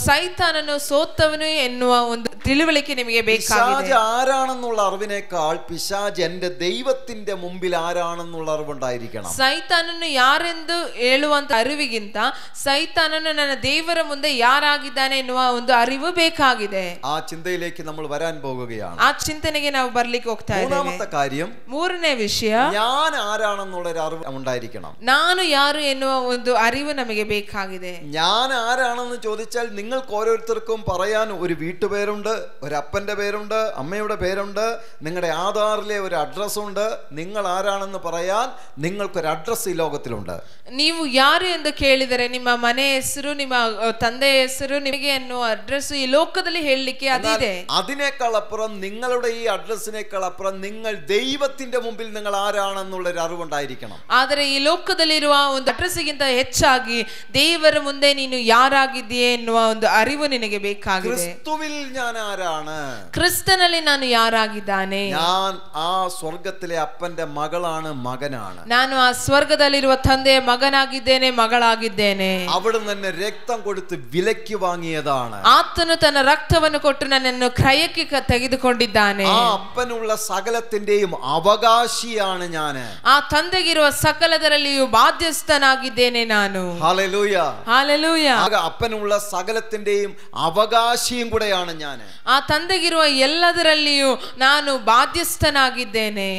ಸೈತಾನನು ಸೋತವನು ಎನ್ನುವ ಒಂದು ತಿಳುವಳಿಕೆ ನಿಮಗೆ ಬೇಕಾಗಿದೆ. പിശാച് ആരാണെന്നുള്ള അറിവിനേക്കാൾ പിശാച് എന്റെ ദൈവത്തിന്റെ മുമ്പിൽ ആരാണെന്നുള്ള അറിവുണ്ടായിരിക്കണം. ಸೈತಾನನು ಯಾರೆಂದು ಹೇಳುವಂತ ಅರಿವಿಗಿಂತ ಸೈತಾನನು ನನ್ನ ದೇವರ ಮುಂದೆ ಯಾರಾಗಿದ್ದಾನೆ ಎನ್ನುವ ಒಂದು ಅರಿವು ಬೇಕಾಗಿದೆ. ആ ചിന്തയിലേക്ക് നമ്മൾ വരാൻ പോകുകയാണ്. ಆ ಚಿಂತನೆಗೆ ನಾವು ಬರ್ಲಿಕ್ಕೆ ಹೋಗ್ತಾ ಇದ್ದೇವೆ. മൂന്നാമത്തെ കാര്യം, ಮೂರನೇ ವಿಷಯ, ഞാൻ ആരാണെന്നുള്ള ഒരു അറിവ് ഉണ്ടായിരിക്കണം. ನಾನು ಯಾರು ಎನ್ನುವ ಒಂದು ಅರಿವು ನಮಗೆ ಬೇಕಾಗಿದೆ. ഞാൻ ആരാണെന്ന് ചോദിച്ചാൽ നിങ്ങൾക്ക് ഓരോരുത്തർക്കും പറയാൻ ഒരു വീട്ടുപേരുണ്ട്, ഒരു അപ്പന്റെ പേരുണ്ട്, അമ്മയുടെ പേരുണ്ട്, നിങ്ങളുടെ ആധാറിലെ ഒരു അഡ്രസ് ഉണ്ട്. നിങ്ങൾ ആരാണെന്ന് പറയാൻ നിങ്ങൾക്കൊരു അഡ്രസ് ഈ ലോകത്തിലുണ്ട്. ನೀವು ಯಾರು ಎಂದು ಕೇಳಿದರೆ ನಿಮ್ಮ ಮನೆ ಹೆಸರು, ನಿಮ್ಮ ತಂದೆಯ ಹೆಸರು, ನಿಮಗೆ ಎನ್ನುವ ಅಡ್ರೆಸ್ ಈ ಲೋಕದಲ್ಲಿ ಹೇಳಲಿಕ್ಕೆ ಅದಿದೆ. അതിനേക്കാൾ അപ്പുറം, നിങ്ങളുടെ ഈ അഡ്രസ്സിനേക്കാൾ അപ്പുറം നിങ്ങൾ ദൈവത്തിന്റെ മുമ്പിൽ നിങ്ങൾ ആരാണെന്നുള്ള ഒരു അറിവുണ്ടായിരിക്കണം. ಆದರೆ ಈ ಲೋಕದಲ್ಲಿರುವ ಒಂದು ಅಡ್ರೆಸ್ಗಿಂತ ಹೆಚ್ಚಾಗಿ ದೇವರ ಮುಂದೆ ನೀನು ಯಾರಾಗಿದ್ದೀಯೆ ಎನ್ನುವ ಒಂದು ಅರಿವು ನಿನಗೆ ಬೇಕಾಗಿದೆ. ക്രിസ്തുവിൽ ഞാൻ ആരാണ്? ಕ್ರಿಸ್ತನಲ್ಲಿ ನಾನು ಯಾರಾಗಿದ್ದಾನೆ? ഞാൻ ആ സ്വർഗത്തിലെ അപ്പന്റെ മകളാണ്, മകനാണ്. ನಾನು ಆ ಸ್ವರ್ಗದಲ್ಲಿರುವ ತಂದೆಯ ಮಗನಾಗಿದ್ದೇನೆ, ಮಗಳಾಗಿದ್ದೇನೆ. അവിടുന്ന് തന്നെ രക്തം കൊടുത്ത് വിലയ്ക്ക് വാങ്ങിയതാണ്. ಆತನು ತನ್ನ ರಕ್ತವನ್ನು ಕೊಟ್ಟು ನನ್ನನ್ನು ಕ್ರಯಕ್ಕೆ ತೆಗೆದುಕೊಂಡಿದ್ದಾನೆ. ആ അപ്പനുള്ള സകലത്തിന്റെയും അവകാശിയാണ് ഞാൻ. ಆ ತಂದೆಗಿರುವ ಸಕಲದರಲ್ಲಿಯೂ ಬಾಧ್ಯಸ್ಥನಾಗಿದ್ದೇನೆ ನಾನು. ഹല്ലേലൂയ. ಹಲ್ಲೆಲೂಯ. ആകെ അപ്പനുള്ള സകലത്തിന്റെയും അവകാശിയും കൂടെയാണ് ഞാൻ. ಆ ತಂದೆಗಿರುವ ಎಲ್ಲದರಲ್ಲಿಯೂ ನಾನು ಬಾಧ್ಯಸ್ಥನಾಗಿದ್ದೇನೆ.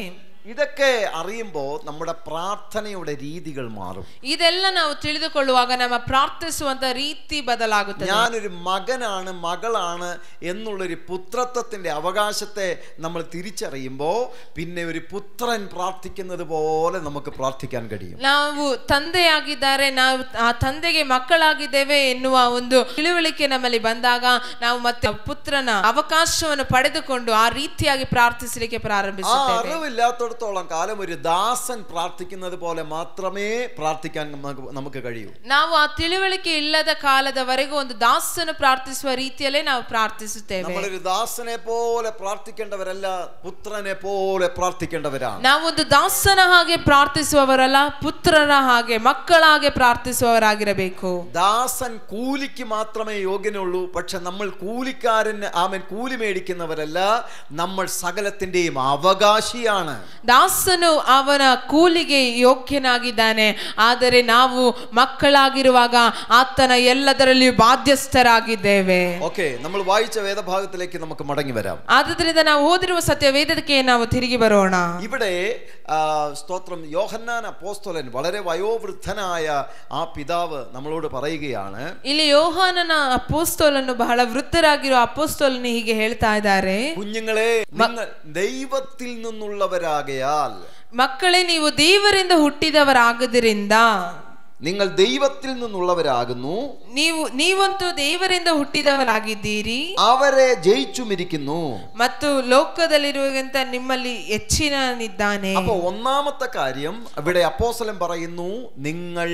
ഇതൊക്കെ അറിയുമ്പോൾ നമ്മുടെ പ്രാർത്ഥനയുടെ രീതികൾ മാറും. ಇದೆಲ್ಲ ನಾವು ತಿಳಿದುಕೊಳ್ಳುವಾಗ ನಮ್ಮ ಪ್ರಾರ್ಥಿಸುವಂತ ರೀತಿ ಬದಲಾಗುತ್ತದೆ. ഞാനൊരു മകനാണ്, മകളാണ് എന്നുള്ളൊരു പുത്രത്വത്തിന്റെ അവകാശത്തെ നമ്മൾ തിരിച്ചറിയുമ്പോൾ പിന്നെ ഒരു പുത്രൻ പ്രാർത്ഥിക്കുന്നത് പോലെ നമുക്ക് പ്രാർത്ഥിക്കാൻ കഴിയും. ನಾವು ತಂದೆಯಾಗಿದ್ದಾರೆ, ನಾವು ಆ ತಂದೆಗೆ ಮಕ್ಕಳಾಗಿದ್ದೇವೆ ಎನ್ನುವ ಒಂದು ತಿಳುವಳಿಕೆ ನಮ್ಮಲ್ಲಿ ಬಂದಾಗ ನಾವು ಮತ್ತೆ ಪುತ್ರನ ಅವಕಾಶವನ್ನು ಪಡೆದುಕೊಂಡು ಆ ರೀತಿಯಾಗಿ ಪ್ರಾರ್ಥಿಸಲಿಕ್ಕೆ ಪ್ರಾರಂಭಿಸುತ್ತೇವೆ. അറിവില്ലാത്ത കാലം ഒരു ദാസൻ പ്രാർത്ഥിക്കുന്നത് പോലെ മാത്രമേ പ്രാർത്ഥിക്കാൻ നമുക്ക് കഴിയൂ. ನಾವು ಆ ತಿಳುವಳಿಕೆ ಇಲ್ಲದ ಕಾಲದವರೆಗೂ ಒಂದು ದಾಸನು ಪ್ರಾರ್ಥಿಸುವ ರೀತಿಯಲ್ಲೇ ನಾವು ಪ್ರಾರ್ಥಿಸುತ್ತೇವೆ. നമ്മളൊരു ദാസനെ പോലെ പ്രാർത്ഥിക്കേണ്ടവരല്ല, പുത്രനെ പോലെ പ്രാർത്ഥിക്കേണ്ടവരാണ്. ನಾವೊಂದು ದಾಸನ ಹಾಗೆ ಪ್ರಾರ್ಥಿಸುವವರಲ್ಲ, ಪುತ್ರನ ಹಾಗೆ, ಮಕ್ಕಳ ಹಾಗೆ ಪ್ರಾರ್ಥಿಸುವವರಾಗಿರಬೇಕು. ദാസൻ കൂലിക്ക് മാത്രമേ യോഗ്യനുള്ളൂ. പക്ഷെ നമ്മൾ കൂലിക്കാരന് കൂലി മേടിക്കുന്നവരല്ല, നമ്മൾ സകലത്തിന്റെയും അവകാശിയാണ്. ದಾಸನು ಅವನ ಕೂಲಿಗೆ ಯೋಗ್ಯನಾಗಿದ್ದಾನೆ, ಆದರೆ ನಾವು ಮಕ್ಕಳಾಗಿರುವಾಗ ಆತನ ಎಲ್ಲದರಲ್ಲಿಯೂ ಬಾಧ್ಯಸ್ಥರಾಗಿದ್ದೇವೆ. ಓಕೆ, നമ്മൾ വായിച്ച വേദഭാഗത്തിലേക്ക് നമുക്ക് മടങ്ങി വരാം. ಆದ್ದರಿಂದ ನಾವು ಓದಿರುವ ಸತ್ಯ ವೇದಕ್ಕೆ ನಾವು ತಿರುಗಿ ಬರೋಣ. ഇവിടെ സ്തോത്രം, യോഹന്നാൻ അപ്പോസ്തലൻ, വളരെ വയോവൃദ്ധനായ ആ പിതാവ് നമ്മളോട് പറയുകയാണ്. ಇಲ್ಲಿ ಯೋಹಾನನ ಅಪೊಸ್ತಲನು ಬಹಳ ವೃದ್ಧರಾಗಿರುವ ಅಪೊಸ್ತಲನು ಹೀಗೆ ಹೇಳ್ತಾ ಇದ್ದಾರೆ, കുഞ്ഞുങ്ങളെ, നിങ്ങൾ ദൈവത്തിൽ നിന്നുള്ളവരാകയാൽ, ಮಕ್ಕಳೇ ನೀವು ದೇವರಿಂದ ಹುಟ್ಟಿದವರಾಗದ್ರಿಂದ, നിങ്ങൾ ദൈവത്തിൽ നിന്നുള്ളവരാകുന്നു, ನೀವಂತೂ ದೇವರಿಂದ ಹುಟ್ಟಿದವರಾಗಿದ್ದೀರಿ, അവരെ ജയിച്ചുമിരിക്കുന്നു, ಮತ್ತು ಲೋಕದಲ್ಲಿರುವಂತ ನಿಮ್ಮಲ್ಲಿ ಹೆಚ್ಚಿನನಿದ್ದಾನೆ. അപ്പോൾ ഒന്നാമത്തെ കാര്യം ഇവിടെ അപ്പോസ്തലൻ പറയുന്നു, നിങ്ങൾ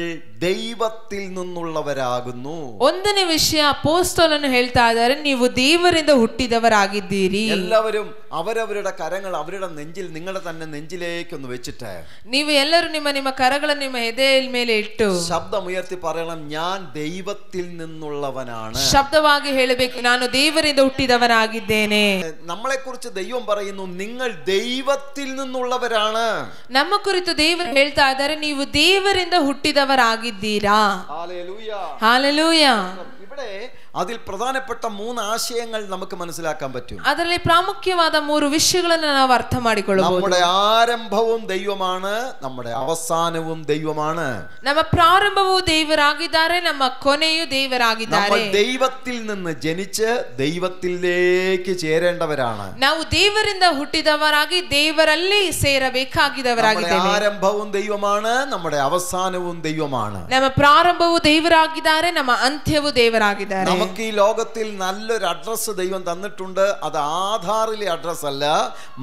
ദൈവത്തിൽ നിന്നുള്ളവരാകുന്നു. ಒಂದನೇ ವಿಷಯ ಅಪೊಸ್ತಲನು ಹೇಳ್ತಾ ಇದ್ದಾರೆ, ನೀವು ದೇವರಿಂದ ಹುಟ್ಟಿದವರಾಗಿದ್ದೀರಿ. എല്ലാവരും അവരവരുടെ കരങ്ങൾ അവരുടെ നെഞ്ചിൽ, നിങ്ങളുടെ തന്നെ നെഞ്ചിലേക്കൊന്ന് വെച്ചിട്ട് ನೀವು ಎಲ್ಲರೂ ನಿಮ್ಮ ಕರಗಳನ್ನು ನಿಮ್ಮ ಎದೆಯ ಮೇಲೆ ಇಟ್ಟು ശബ്ദമുയർത്തി പറയണം, ഞാൻ ദൈവത്തിൽ നിന്നുള്ളവനാണ്. ಶಬ್ದವಾಗಿ ಹೇಳಬೇಕು, ನಾನು ದೇವರಿಂದ ಹುಟ್ಟಿದವನಾಗಿದ್ದೇನೆ. നമ്മളെ കുറിച്ച് ദൈവം പറയുന്നു, നിങ്ങൾ ദൈവത്തിൽ നിന്നുള്ളവരാണ്. ನಮ್ಮ ಕುರಿತು ದೇವರು ಹೇಳ್ತಾ ಇದ್ದಾರೆ, ನೀವು ದೇವರಿಂದ ಹುಟ್ಟಿದವರಾಗಿದ್ದೀರಾ. ಹಾಲೆಲೂಯ. ഇവിടെ അതിൽ പ്രധാനപ്പെട്ട 3 ആശയങ്ങൾ നമുക്ക് മനസ്സിലാക്കാൻ പറ്റും. ಅದರಲ್ಲಿ ಪ್ರಾಮುಖ್ಯವಾದ 3 ವಿಷಯಗಳನ್ನು ನಾವು ಅರ್ಥ ಮಾಡಿಕೊಳ್ಳಬಹುದು. നമ്മുടെ ആരംഭവും ദൈവമാണ്, നമ്മുടെ അവസാനവും ദൈവമാണ്. ನಮ್ಮ ಪ್ರಾರಂಭವೂ ದೇವರಾಗಿದ್ದಾರೆ, ನಮ್ಮ ಕೊನೆಯೂ ದೇವರಾಗಿದ್ದಾರೆ. നമ്മൾ ദൈവത്തിൽ നിന്ന് ജനിച്ച് ദൈവത്തിലേക്ക് ചേരേണ്ടവരാണ്. ನಾವು ದೇವರಿಂದ ಹುಟ್ಟಿದವರಾಗಿ ದೇವರಲ್ಲಿ ಸೇರಬೇಕಾಗಿದ್ದವರಾಗಿದ್ದೇವೆ. നമ്മുടെ ആരംഭവും ദൈവമാണ്, നമ്മുടെ അവസാനവും ദൈവമാണ്. ನಮ್ಮ ಪ್ರಾರಂಭವೂ ದೇವರಾಗಿದ್ದಾರೆ, ನಮ್ಮ ಅಂತ್ಯವೂ ದೇವರಾಗಿದ್ದಾರೆ. നമുക്ക് ഈ ലോകത്തിൽ നല്ലൊരു അഡ്രസ് ദൈവം തന്നിട്ടുണ്ട്. അത് ആധാറിലെ അഡ്രസ് അല്ല,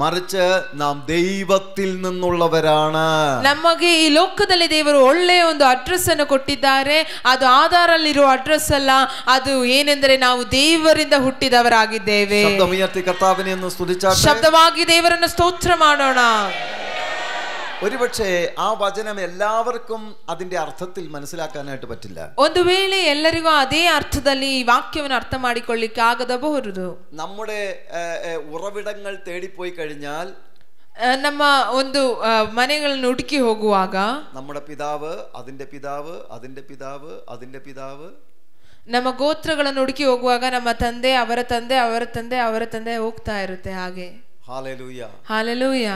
മറിച്ച് നാം ദൈവത്തിൽ നിന്നുള്ളവരാണ്. ನಮಗೆ ಈ ಲೋಕದಲ್ಲಿ ದೇವರು ಒಳ್ಳೆಯ ಒಂದು ಅಡ್ರೆಸ್ ಅನ್ನು ಕೊಟ್ಟಿದ್ದಾರೆ. ಅದು ಆಧಾರಲ್ಲಿರುವ ಅಡ್ರೆಸ್ ಅಲ್ಲ, ಅದು ಏನೆಂದರೆ ನಾವು ದೇವರಿಂದ ಹುಟ್ಟಿದವರಾಗಿದ್ದೇವೆ. ശബ്ദമുയർത്തി കർത്താവിനെ ഒന്ന് സ്തുതിച്ചാട്ടെ. ಶಬ್ದವಾಗಿ ದೇವರನ್ನು ಸ್ತೋತ್ರ ಮಾಡೋಣ. ഒരുപക്ഷെ ആ വചനം എല്ലാവർക്കും അതിന്റെ അർത്ഥത്തിൽ മനസ്സിലാക്കാനായിട്ട് പറ്റില്ല. ಒಂದು ವೇಳೆ ಎಲ್ಲರಿಗೂ ಅದೇ ಅರ್ಥದಲ್ಲಿ ಈ ವಾಕ್ಯವನ್ನು ಅರ್ಥ ಮಾಡಿಕೊಳ್ಳಿಕ್ಕೆ ಆಗದಬಹುದು. നമ്മുടെ ഉറവിടങ്ങൾ തേടിപ്പോയി കഴിഞ്ഞാൽ, ನಮ್ಮ ಒಂದು ಮನೆಗಳನ್ನು ಹುಡುಕಿ ಹೋಗುವಾಗ, നമ്മുടെ പിതാവ്, അതിന്റെ പിതാവ്, അതിന്റെ പിതാവ്, അതിന്റെ പിതാവ്, ನಮ್ಮ ಗೋತ್ರಗಳನ್ನು ಹುಡುಕಿ ಹೋಗುವಾಗ ನಮ್ಮ ತಂದೆ, ಅವರ ತಂದೆ, ಅವರ ತಂದೆ, ಅವರ ತಂದೆ ಹೋಗ್ತಾ ಇರುತ್ತೆ ಹಾಗೆ. Hallelujah, hallelujah.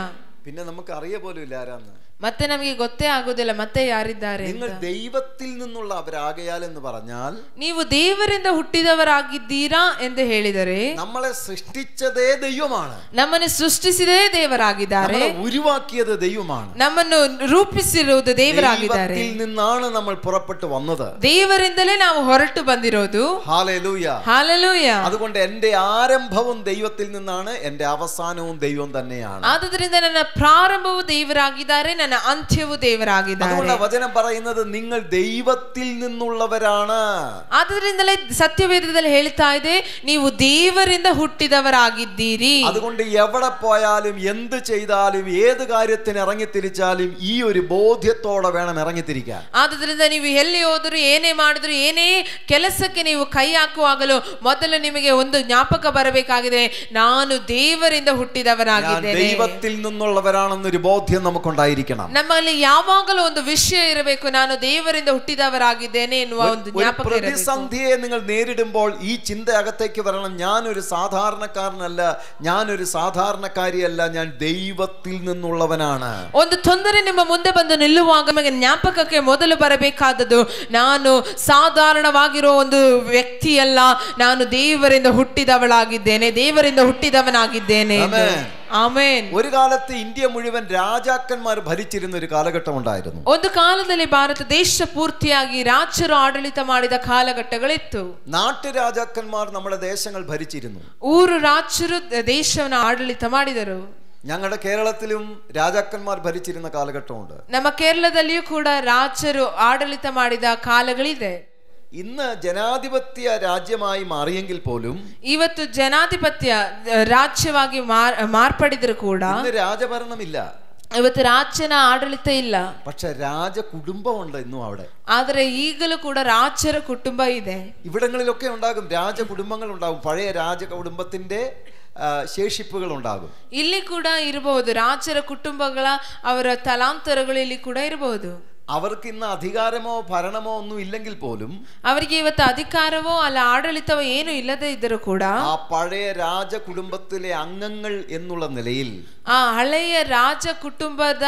പിന്നെ നമുക്ക് അറിയ പോലും ഇല്ല ആരാന്ന്. ಮತ್ತೆ ನಮಗೆ ಗೊತ್ತೇ ಆಗುದಿಲ್ಲ ಮತ್ತೆ ಯಾರಿದ್ದಾರೆ. നിങ്ങൾ ദൈവത്തിൽ നിന്നുള്ളവരാകയാൽ എന്ന് പറഞ്ഞാൽ, ನೀವು ದೇವರಿಂದ ಹುಟ್ಟಿದವರಾಗಿದ್ದೀರಾ ಎಂದು ಹೇಳಿದರೆ, നമ്മളെ സൃഷ്ടിച്ചതേ ദൈവമാണ്. ನಮ್ಮನ್ನು ಸೃಷ್ಟಿಸಿದೇ ದೇವರಾಗಿದ್ದಾರೆ. ഉരുവാക്കിയത് ദൈവമാണ്. ನಮ್ಮನ್ನು ರೂಪಿಸಿರುವುದು ದೇವರಾಗಿದ್ದಾರೆ. ദൈവത്തിൽ നിന്നാണ് നമ്മൾ പുറപ്പെട്ടു വന്നത്. ದೇವರಿಂದಲೇ ನಾವು ಹೊರಟು ಬಂದಿರೋದು. Hallelujah, hallelujah. അതുകൊണ്ട് എന്റെ ആരംഭവും ദൈവത്തിൽ നിന്നാണ്, എന്റെ അവസാനവും ദൈവം തന്നെയാണ്. ಆದುದರಿಂದ ನನ್ನ ಪ್ರಾರಂಭವು ದೇವರಾಗಿದ್ದಾರೆ, ನನ್ನ ಅಂತ್ಯವೂ ದೇವರಾಗಿದ್ದಾರೆ. അതുകൊണ്ട് വചനം പറയുന്നത് നിങ്ങൾ ദൈവത്തിൽ നിന്നുള്ളവരാണ്. ಆದುದರಿಂದಲೇ ಸತ್ಯವೇದದಲ್ಲಿ ಹೇಳ್ತಾ ಇದೆ, ನೀವು ದೇವರಿಂದ ಹುಟ್ಟಿದವರಾಗಿದ್ದೀರಿ. അതുകൊണ്ട് എവിടെ പോയാലും എന്ത് ചെയ്താലും ഏത് കാര്യത്തിന് ഇറങ്ങിത്തിരിച്ചാലും ഈ ഒരു ബോധ്യത്തോടെ വേണം ഇറങ്ങിത്തിരിക്കാൻ. ಆದುದರಿಂದ ನೀವು ಎಲ್ಲಿ ಹೋದರೂ ಏನೇ ಮಾಡಿದ್ರು, ಏನೇ ಕೆಲಸಕ್ಕೆ ನೀವು ಕೈ ಹಾಕುವಾಗಲೂ ಮೊದಲು ನಿಮಗೆ ಒಂದು ಜ್ಞಾಪಕ ಬರಬೇಕಾಗಿದೆ, ನಾನು ದೇವರಿಂದ ಹುಟ್ಟಿದವನಾಗಿದ್ದೇನೆ. ദൈവത്തിൽ നിന്നുള്ളവരാണെന്നൊരു ബോധ്യം നമുക്കുണ്ടായിരിക്കണം. ನಮ್ಮಲ್ಲಿ ಯಾವಾಗಲೂ ಒಂದು ವಿಷಯ ಇರಬೇಕು, ನಾನು ದೇವರಿಂದ ಹುಟ್ಟಿದವರಾಗಿದ್ದೇನೆ ಎನ್ನುವ ಒಂದು ಜ್ಞಾಪಕ ಇರಬೇಕು. പ്രതിസന്ധിയെ നിങ്ങൾ നേരിടുമ്പോൾ ഈ ചിന്ത അകത്തേക്ക് വരണം, ഞാനൊരു സാധാരണക്കാരനല്ല, ഞാനൊരു സാധാരണക്കാരിയല്ല, ഞാൻ ദൈവത്തിൽ നിന്നുള്ളവനാണ്. ಒಂದು ತೊಂದರೆ ನಿಮ್ಮ ಮುಂದೆ ಬಂದು ನಿಲ್ಲುವಾಗ ನಿಮಗೆ ಜ್ಞಾಪಕಕ್ಕೆ ಮೊದಲು ಬರಬೇಕಾದದ್ದು, ನಾನು ಸಾಧಾರಣವಾಗಿರೋ ಒಂದು ವ್ಯಕ್ತಿಯಲ್ಲ, ನಾನು ದೇವರಿಂದ ಹುಟ್ಟಿದವಳಾಗಿದ್ದೇನೆ, ದೇವರಿಂದ ಹುಟ್ಟಿದವನಾಗಿದ್ದೇನೆ. ಆಮೆನ್. ഒരു കാലത്ത് ഇന്ത്യ മുഴുവൻ രാജാക്കന്മാർ ഭരിച്ചിരുന്ന ഒരു കാലഘട്ടം ഉണ്ടായിരുന്നു. ಒಂದು ಕಾಲದಲ್ಲಿ ಭಾರತ ದೇಶ ಪೂರ್ತಿಯಾಗಿ ರಾಜರು ಆಡಳಿತ ಮಾಡಿದ ಕಾಲಘಟ್ಟಗಳಿತ್ತು. നാട്ടുരാജാക്കന്മാർ നമ്മുടെ ദേശങ്ങൾ ഭരിച്ചിരുന്നു. ಊರು ರಾಜರು ದೇಶವನ್ನು ಆಡಳಿತ ಮಾಡಿದರು. ഞങ്ങളുടെ കേരളത്തിലും രാജാക്കന്മാർ ഭരിച്ചിരുന്ന കാലഘട്ടമുണ്ട്. ನಮ್ಮ ಕೇರಳದಲ್ಲಿಯೂ ಕೂಡ ರಾಜರು ಆಡಳಿತ ಮಾಡಿದ ಕಾಲಗಳಿದೆ. ഇന്ന് ജനാധിപത്യ രാജ്യമായി മാറിയെങ്കിൽ പോലും, ಇವತ್ತು ಜನಾಧಿಪತ್ಯ ರಾಜ್ಯವಾಗಿ ಮಾರ್ಪಡಿದ್ರು ಕೂಡ, ഇന്ന് രാജഭരണമില്ല. ಇವತ್ತು ರಾಜ್ಯನ ಆಡಳಿತ ಇಲ್ಲ. പക്ഷെ രാജ കുടുംബമുണ്ട് ഇന്നും അവിടെ. ಆದರೆ ಈಗಲೂ ಕೂಡ ರಾಜರ ಕುಟುಂಬ ಇದೆ. ഇവിടങ്ങളിലൊക്കെ ഉണ്ടാകും, രാജ കുടുംബങ്ങൾ ഉണ്ടാകും, പഴയ രാജ കുടുംബത്തിന്റെ ശേഷിപ്പുകൾ ഉണ്ടാകും. ಇಲ್ಲಿ ಕೂಡ ಇರಬಹುದು, ರಾಜರ ಕುಟುಂಬಗಳ ಅವರ ತಲಾಂತರಗಳು ಇಲ್ಲಿ ಕೂಡ ಇರಬಹುದು. അവർക്ക് ഇന്ന് അധികാരമോ ഭരണമോ ഒന്നും ഇല്ലെങ്കിൽ പോലും, ಅವರಿಗೆ ಇವತ್ತು ಅಧಿಕಾರವೋ ಅಲ್ಲ ಆಡಳಿತವೋ ಏನು ಇಲ್ಲದೆ ಇದ್ದರೂ ಕೂಡ, ആ പഴയ രാജ കുടുംബത്തിലെ അംഗങ്ങൾ എന്നുള്ള നിലയിൽ, ಆ ಹಳೆಯ ರಾಜ ಕುಟುಂಬದ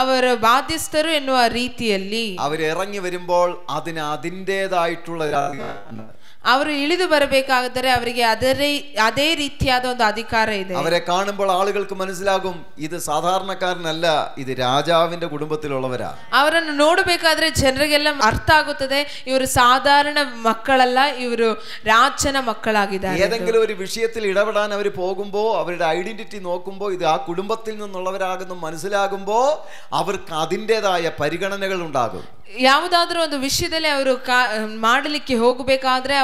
ಅವರ ಬಾಧ್ಯಸ್ಥರು ಎನ್ನುವ ರೀತಿಯಲ್ಲಿ അവരിറങ്ങി വരുമ്പോൾ അതിന് അതിൻ്റെതായിട്ടുള്ള ಅವರು ಇಳಿದು ಬರಬೇಕಾದರೆ ಅವರಿಗೆ ಅದೇ ರೀತಿಯಾದ ಒಂದು ಅಧಿಕಾರ ಇದೆ. അവരെ കാണുമ്പോൾ ആളുകൾക്ക് മനസ്സിലാകും, ഇത് സാധാരണക്കാരനല്ല, ഇത് രാജാവിന്റെ കുടുംബത്തിലുള്ളവരാ. ಅವರನ್ನು ನೋಡಬೇಕಾದ್ರೆ ಜನರಿಗೆಲ್ಲ ಅರ್ಥ ಆಗುತ್ತದೆ, ಇವರು ಸಾಧಾರಣ ಮಕ್ಕಳಲ್ಲ, ಇವರು ರಾಜನ ಮಕ್ಕಳಾಗಿದ್ದಾರೆ. ഏതെങ്കിലും ഒരു വിഷയത്തിൽ ഇടപെടാൻ അവർ പോകുമ്പോൾ അവരുടെ ഐഡന്റിറ്റി നോക്കുമ്പോൾ ഇത് ആ കുടുംബത്തിൽ നിന്നുള്ളവരാകുന്നു മനസ്സിലാകുമ്പോൾ അവർക്ക് അതിൻ്റെതായ പരിഗണനകൾ ഉണ്ടാകും. ಯಾವುದಾದ್ರೂ ಒಂದು ವಿಷಯದಲ್ಲಿ ಅವರು ಮಾಡಲಿಕ್ಕೆ ಹೋಗಬೇಕಾದ್ರೆ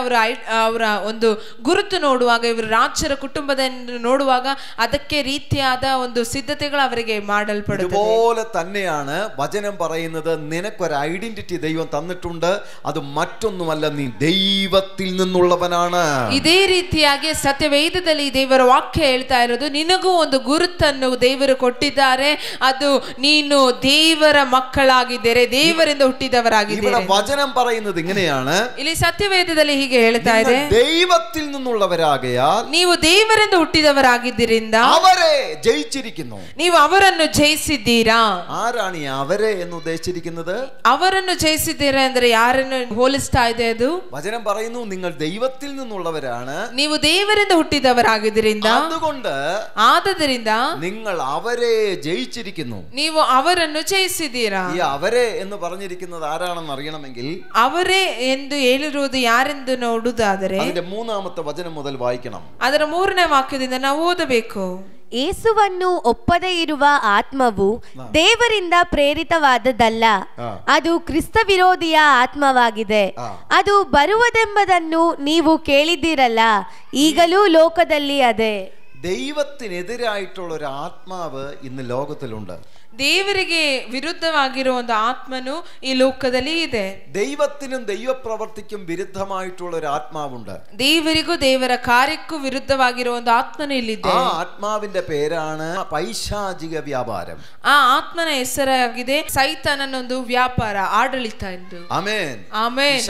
ಅವರ ಒಂದು ಗುರುತು ನೋಡುವಾಗ, ಇವರು ರಾಜರ ಕುಟುಂಬದ ನೋಡುವಾಗ ಅದಕ್ಕೆ ರೀತಿಯಾದ ಒಂದು ಸಿದ್ಧತೆಗಳು ಅವರಿಗೆ ಮಾಡಲ್ಪಡುತ್ತದೆ. ഇതുപോലെ തന്നെയാണ് വചനം പറയുന്നത്, നിനക്കൊരു ഐഡന്റിറ്റി ദൈവം തന്നിട്ടുണ്ട്, അത് മറ്റൊന്നുമല്ല, നീ ദൈവത്തിൽ നിന്നുള്ളവനാണ്. ಇದೇ ರೀತಿಯಾಗಿ ಸತ್ಯವೇದದಲ್ಲಿ ದೇವರ ವಾಕ್ಯ ಹೇಳ್ತಾ ಇರೋದು, ನಿನಗೂ ಒಂದು ಗುರುತನ್ನು ದೇವರು ಕೊಟ್ಟಿದ್ದಾರೆ, ಅದು ನೀನು ದೇವರ ಮಕ್ಕಳಾಗಿದ್ದಾರೆ, ದೇವರಿಂದ ಹುಟ್ಟಿದವರಾಗಿದ್ದಾರೆ. വചനം പറയുന്നത് ഇങ്ങനെയാണ്, ಇಲ್ಲಿ ಸತ್ಯವೇದದಲ್ಲಿ ಹೀಗೆ ಹೇಳ್ತಾ ಇದೆ, ദൈവത്തിൽ നിന്നുള്ളവരാകയാൽ ನೀವು ದೇವರಿಂದ ಹುಟ್ಟಿದವರಾಗಿದ್ದರಿಂದ അവരെ ജയിച്ചിരിക്കുന്നു. ನೀವು ಅವರನ್ನು ಜಯಿಸಿದ್ದೀರಾ. ആരാണ് ഈ അവരെ എന്ന് ഉദ്ദേശിച്ചിരിക്കുന്നത്? ಅವರನ್ನು ಜಯಿಸಿದ್ದೀರಾ ಅಂದ್ರೆ ಯಾರನ್ನು ಹೋಲಿಸ್ತಾ ಇದೆ ಅದು? വചനം പറയുന്നു, നിങ്ങൾ ദൈവത്തിൽ നിന്നുള്ളവരാണ്, ನೀವು ದೇವರಿಂದ ಹುಟ್ಟಿದವರಾಗಿದ್ದರಿಂದ, ആദദರಿಂದ നിങ്ങൾ അവരെ ജയിച്ചിരിക്കുന്നു. ನೀವು ಅವರನ್ನು ಜಯಿಸಿದ್ದೀರಾ. ഈ അവരെ എന്ന് പറഞ്ഞിരിക്കുന്നത് ആരാണെന്ന് അറിയണമെങ്കിൽ ಅವರೇ ಎಂದು ಹೇಳಿರುವುದು ಯಾರೆಂದು ನೋಡುವುದಾದರೆ അതിന്റെ മൂന്നാമത്തെ വചനം മുതൽ വായിക്കണം. ಅದರ 3ನೇ ವಾಕ್ಯದಿಂದ ನಾವು ಓದಬೇಕು. ಯೇಸುವನ್ನು ಒಪ್ಪದೇ ಇರುವ ಆತ್ಮವು ದೇವರಿಂದ ಪ್ರೇರಿತವಾದದ್ದಲ್ಲ, ಅದು ಕ್ರಿಸ್ತ ವಿರೋಧಿಯ ಆತ್ಮವಾಗಿದೆ. ಅದು ಬರುವುದೆಂಬುದನ್ನು ನೀವು ಕೇಳಿದ್ದೀರಲ್ಲ, ಈಗಲೂ ಲೋಕದಲ್ಲಿ ಅದೇ. ദൈവത്തിനെതിരായിട്ടുള്ള ഒരു ആത്മാവ് ഇന്ന് ലോകത്തിലുണ്ട്. ದೇವರಿಗೆ ವಿರುದ್ಧವಾಗಿರುವ ಒಂದು ಆತ್ಮನು ಈ ಲೋಕದಲ್ಲಿ ಇದೆ. ദൈവത്തിനും ദൈവപ്രവർത്തിക്കും വിരുദ്ധമായിട്ടുള്ള ഒരു ആത്മാവുണ്ട്. ದೇವರಿಗೂ ದೇವರ ಕಾರ್ಯಕ್ಕೂ ವಿರುದ್ಧವಾಗಿರುವ ಒಂದು ಆತ್ಮನು ಇಲ್ಲಿದೆ. ആ ആത്മാവിന്റെ പേരാണ് പൈശാചിക വ്യാപാരം. ಆ ಆತ್ಮನ ಹೆಸರಾಗಿದೆ ಸೈತಾನನ ಒಂದು ವ್ಯಾಪಾರ, ಆಡಳಿತ ಎಂದು. ആമേൻ. ಆಮೇನ್.